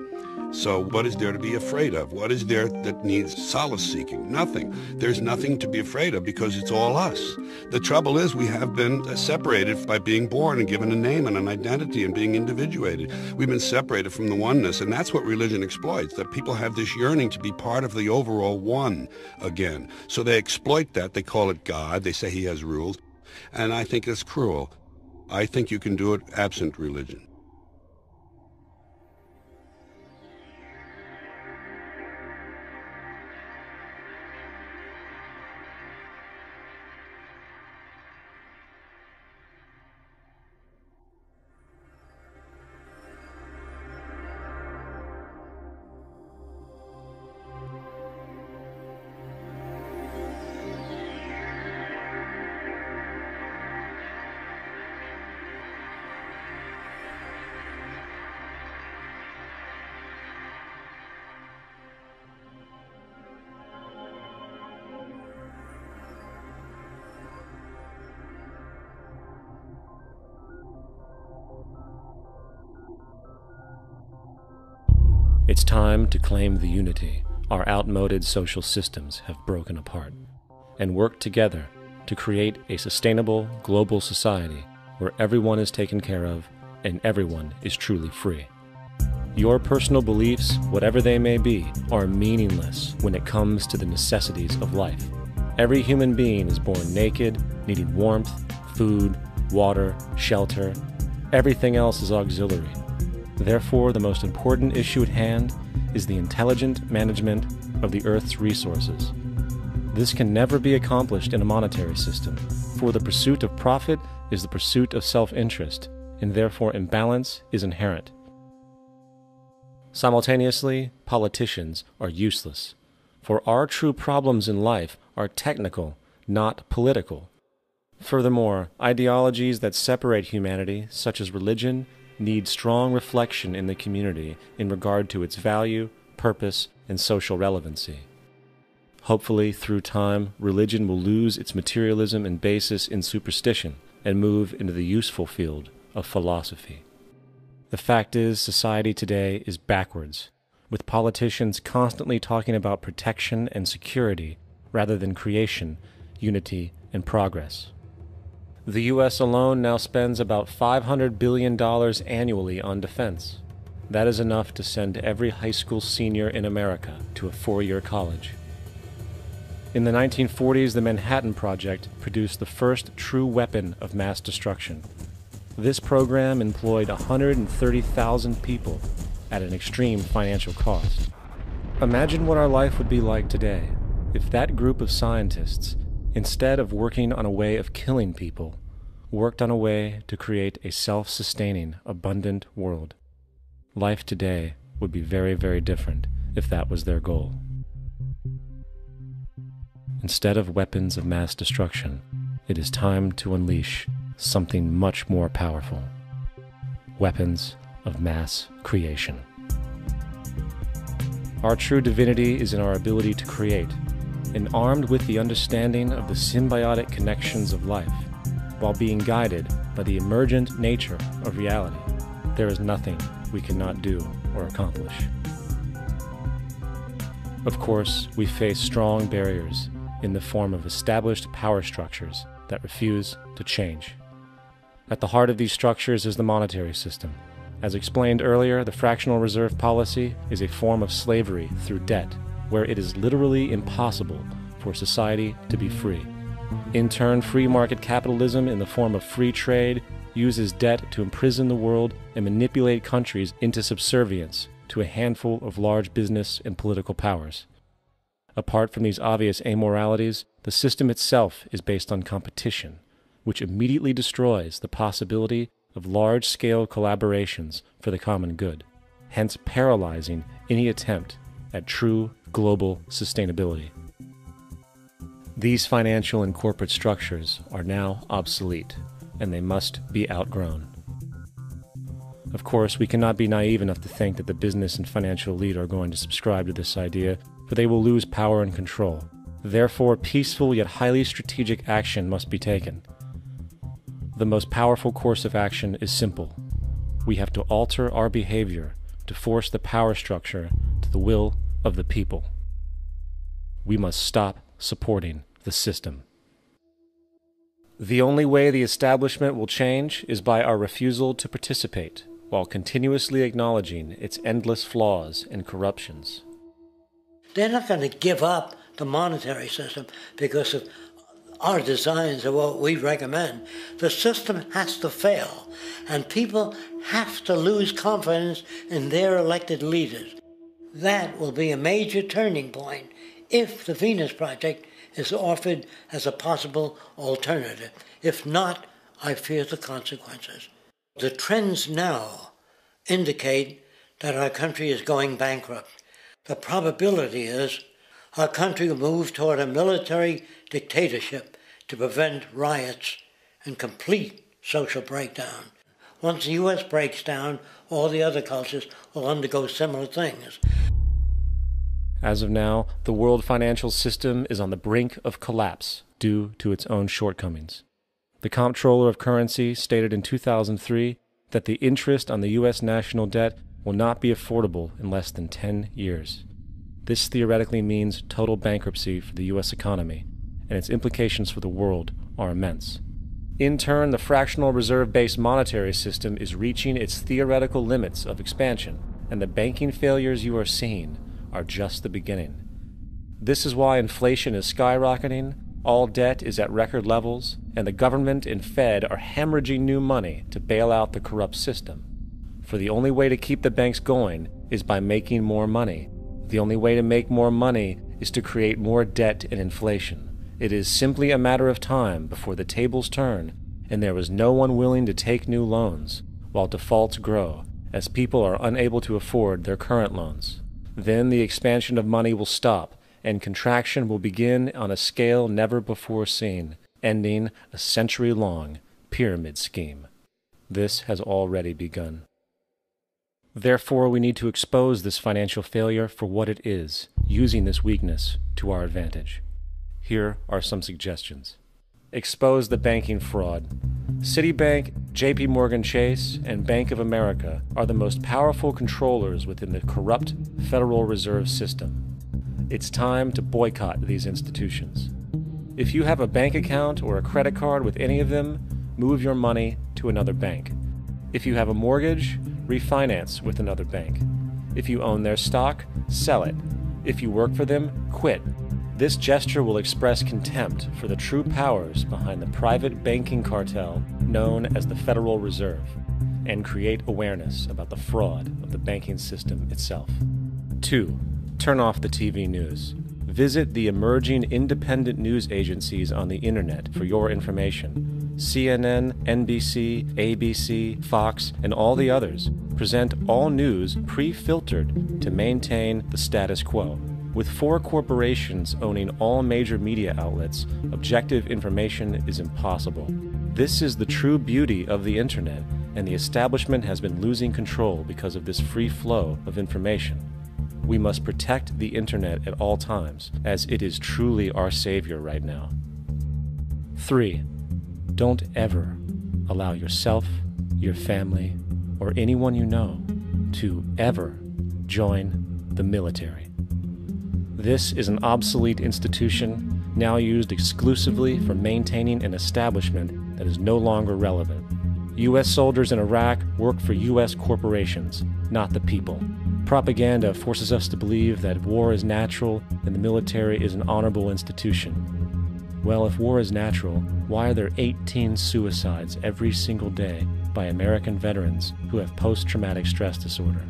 So what is there to be afraid of? What is there that needs solace-seeking? Nothing. There's nothing to be afraid of because it's all us. The trouble is we have been separated by being born and given a name and an identity and being individuated. We've been separated from the oneness, and that's what religion exploits, that people have this yearning to be part of the overall one again. So they exploit that. They call it God. They say he has rules. And I think it's cruel. I think you can do it absent religion. It's time to claim the unity our outmoded social systems have broken apart, and work together to create a sustainable global society where everyone is taken care of and everyone is truly free. Your personal beliefs, whatever they may be, are meaningless when it comes to the necessities of life. Every human being is born naked, needing warmth, food, water, shelter. Everything else is auxiliary. Therefore, the most important issue at hand is the intelligent management of the Earth's resources. This can never be accomplished in a monetary system, for the pursuit of profit is the pursuit of self-interest, and therefore imbalance is inherent. Simultaneously, politicians are useless, for our true problems in life are technical, not political. Furthermore, ideologies that separate humanity, such as religion, need strong reflection in the community in regard to its value, purpose, and social relevancy. Hopefully, through time, religion will lose its materialism and basis in superstition and move into the useful field of philosophy. The fact is, society today is backwards, with politicians constantly talking about protection and security rather than creation, unity, and progress. The U.S. alone now spends about $500 billion annually on defense. That is enough to send every high school senior in America to a four-year college. In the 1940s, the Manhattan Project produced the first true weapon of mass destruction. This program employed 130,000 people at an extreme financial cost. Imagine what our life would be like today if that group of scientists, instead of working on a way of killing people, worked on a way to create a self-sustaining, abundant world. Life today would be very, very different if that was their goal. Instead of weapons of mass destruction, it is time to unleash something much more powerful. Weapons of mass creation. Our true divinity is in our ability to create, and armed with the understanding of the symbiotic connections of life, while being guided by the emergent nature of reality, there is nothing we cannot do or accomplish. Of course, we face strong barriers in the form of established power structures that refuse to change. At the heart of these structures is the monetary system. As explained earlier, the fractional reserve policy is a form of slavery through debt, where it is literally impossible for society to be free. In turn, free market capitalism in the form of free trade uses debt to imprison the world and manipulate countries into subservience to a handful of large business and political powers. Apart from these obvious amoralities, the system itself is based on competition, which immediately destroys the possibility of large-scale collaborations for the common good, hence paralyzing any attempt at true global sustainability. These financial and corporate structures are now obsolete, and they must be outgrown. Of course, we cannot be naive enough to think that the business and financial elite are going to subscribe to this idea, for they will lose power and control. Therefore, peaceful yet highly strategic action must be taken. The most powerful course of action is simple. We have to alter our behavior to to force the power structure to the will of the people. We must stop supporting the system. The only way the establishment will change is by our refusal to participate, while continuously acknowledging its endless flaws and corruptions. They're not going to give up the monetary system because of our designs of what we recommend. The system has to fail, and people have to lose confidence in their elected leaders. That will be a major turning point if the Venus Project is offered as a possible alternative. If not, I fear the consequences. The trends now indicate that our country is going bankrupt. The probability is our country will move toward a military dictatorship to prevent riots and complete social breakdown. Once the U.S. breaks down, all the other cultures will undergo similar things. As of now, the world financial system is on the brink of collapse due to its own shortcomings. The Comptroller of Currency stated in 2003 that the interest on the U.S. national debt will not be affordable in less than 10 years. This theoretically means total bankruptcy for the U.S. economy, and its implications for the world are immense. In turn, the fractional reserve-based monetary system is reaching its theoretical limits of expansion, and the banking failures you are seeing are just the beginning. This is why inflation is skyrocketing, all debt is at record levels, and the government and Fed are hemorrhaging new money to bail out the corrupt system. For the only way to keep the banks going is by making more money. The only way to make more money is to create more debt and inflation. It is simply a matter of time before the tables turn, and there is no one willing to take new loans, while defaults grow, as people are unable to afford their current loans. Then the expansion of money will stop, and contraction will begin on a scale never before seen, ending a century-long pyramid scheme. This has already begun. Therefore, we need to expose this financial failure for what it is, using this weakness to our advantage. Here are some suggestions. Expose the banking fraud. Citibank, JP Morgan Chase, and Bank of America are the most powerful controllers within the corrupt Federal Reserve System. It's time to boycott these institutions. If you have a bank account or a credit card with any of them, move your money to another bank. If you have a mortgage, refinance with another bank. If you own their stock, sell it. If you work for them, quit. This gesture will express contempt for the true powers behind the private banking cartel known as the Federal Reserve, and create awareness about the fraud of the banking system itself. 2. Turn off the TV news. Visit the emerging independent news agencies on the internet for your information. CNN, NBC, ABC, Fox, and all the others present all news pre-filtered to maintain the status quo. With 4 corporations owning all major media outlets, objective information is impossible. This is the true beauty of the internet, and the establishment has been losing control because of this free flow of information. We must protect the internet at all times, as it is truly our savior right now. 3. Don't ever allow yourself, your family, or anyone you know to ever join the military. This is an obsolete institution now used exclusively for maintaining an establishment that is no longer relevant. U.S. soldiers in Iraq work for U.S. corporations, not the people. Propaganda forces us to believe that war is natural and the military is an honorable institution. Well, if war is natural, why are there 18 suicides every single day by American veterans who have post-traumatic stress disorder?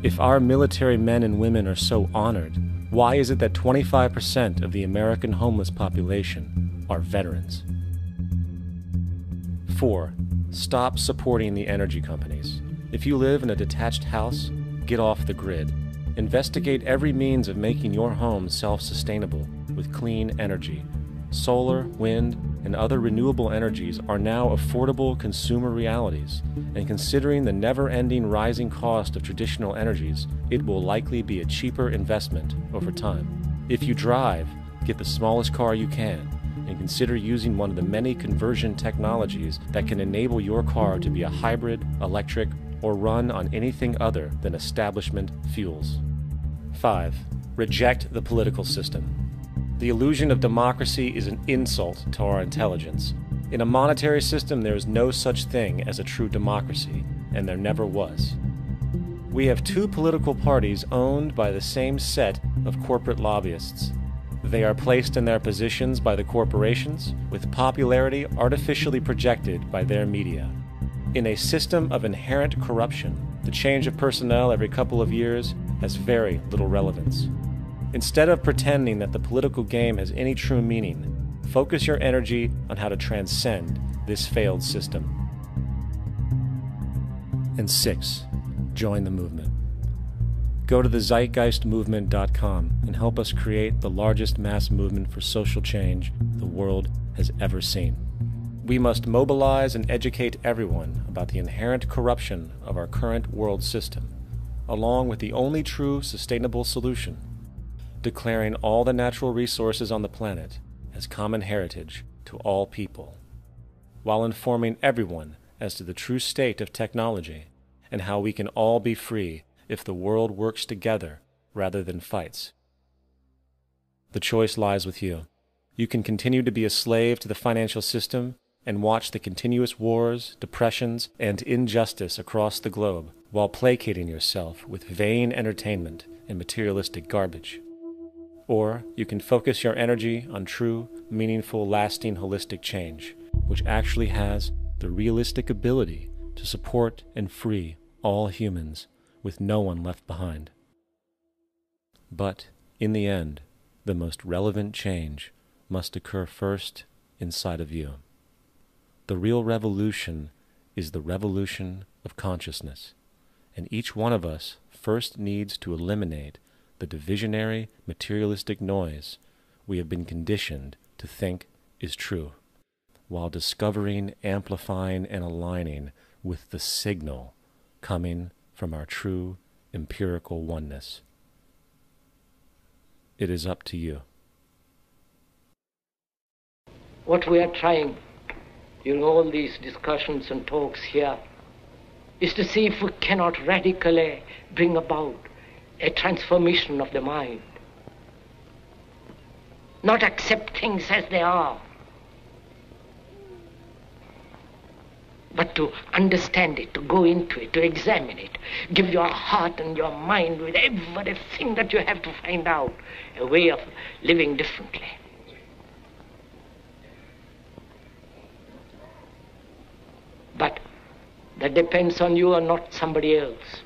If our military men and women are so honored, why is it that 25% of the American homeless population are veterans? 4. Stop supporting the energy companies. If you live in a detached house, get off the grid. Investigate every means of making your home self-sustainable with clean energy. Solar, wind, and other renewable energies are now affordable consumer realities, and considering the never-ending rising cost of traditional energies, it will likely be a cheaper investment over time. If you drive, get the smallest car you can, and consider using one of the many conversion technologies that can enable your car to be a hybrid, electric, or run on anything other than establishment fuels. 5. Reject the political system. The illusion of democracy is an insult to our intelligence. In a monetary system, there is no such thing as a true democracy, and there never was. We have two political parties owned by the same set of corporate lobbyists. They are placed in their positions by the corporations, with popularity artificially projected by their media. In a system of inherent corruption, the change of personnel every couple of years has very little relevance. Instead of pretending that the political game has any true meaning, focus your energy on how to transcend this failed system. And 6. Join the movement. Go to the zeitgeistmovement.com and help us create the largest mass movement for social change the world has ever seen. We must mobilize and educate everyone about the inherent corruption of our current world system, along with the only true sustainable solution, declaring all the natural resources on the planet as common heritage to all people, while informing everyone as to the true state of technology and how we can all be free if the world works together rather than fights. The choice lies with you. You can continue to be a slave to the financial system and watch the continuous wars, depressions, and injustice across the globe while placating yourself with vain entertainment and materialistic garbage. Or you can focus your energy on true, meaningful, lasting, holistic change, which actually has the realistic ability to support and free all humans with no one left behind. But, in the end, the most relevant change must occur first inside of you. The real revolution is the revolution of consciousness, and each one of us first needs to eliminate the divisionary, materialistic noise we have been conditioned to think is true, while discovering, amplifying, and aligning with the signal coming from our true empirical oneness. It is up to you. What we are trying during all these discussions and talks here is to see if we cannot radically bring about a transformation of the mind. Not accept things as they are, but to understand it, to go into it, to examine it, give your heart and your mind with everything that you have to find out a way of living differently. But that depends on you and not somebody else.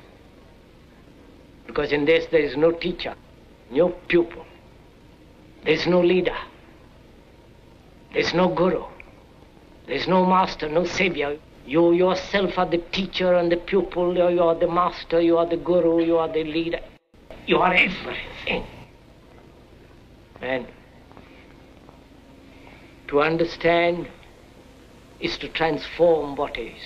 Because in this there is no teacher, no pupil, there is no leader, there is no guru, there is no master, no savior. You yourself are the teacher and the pupil, you are the master, you are the guru, you are the leader. You are everything. And to understand is to transform what is.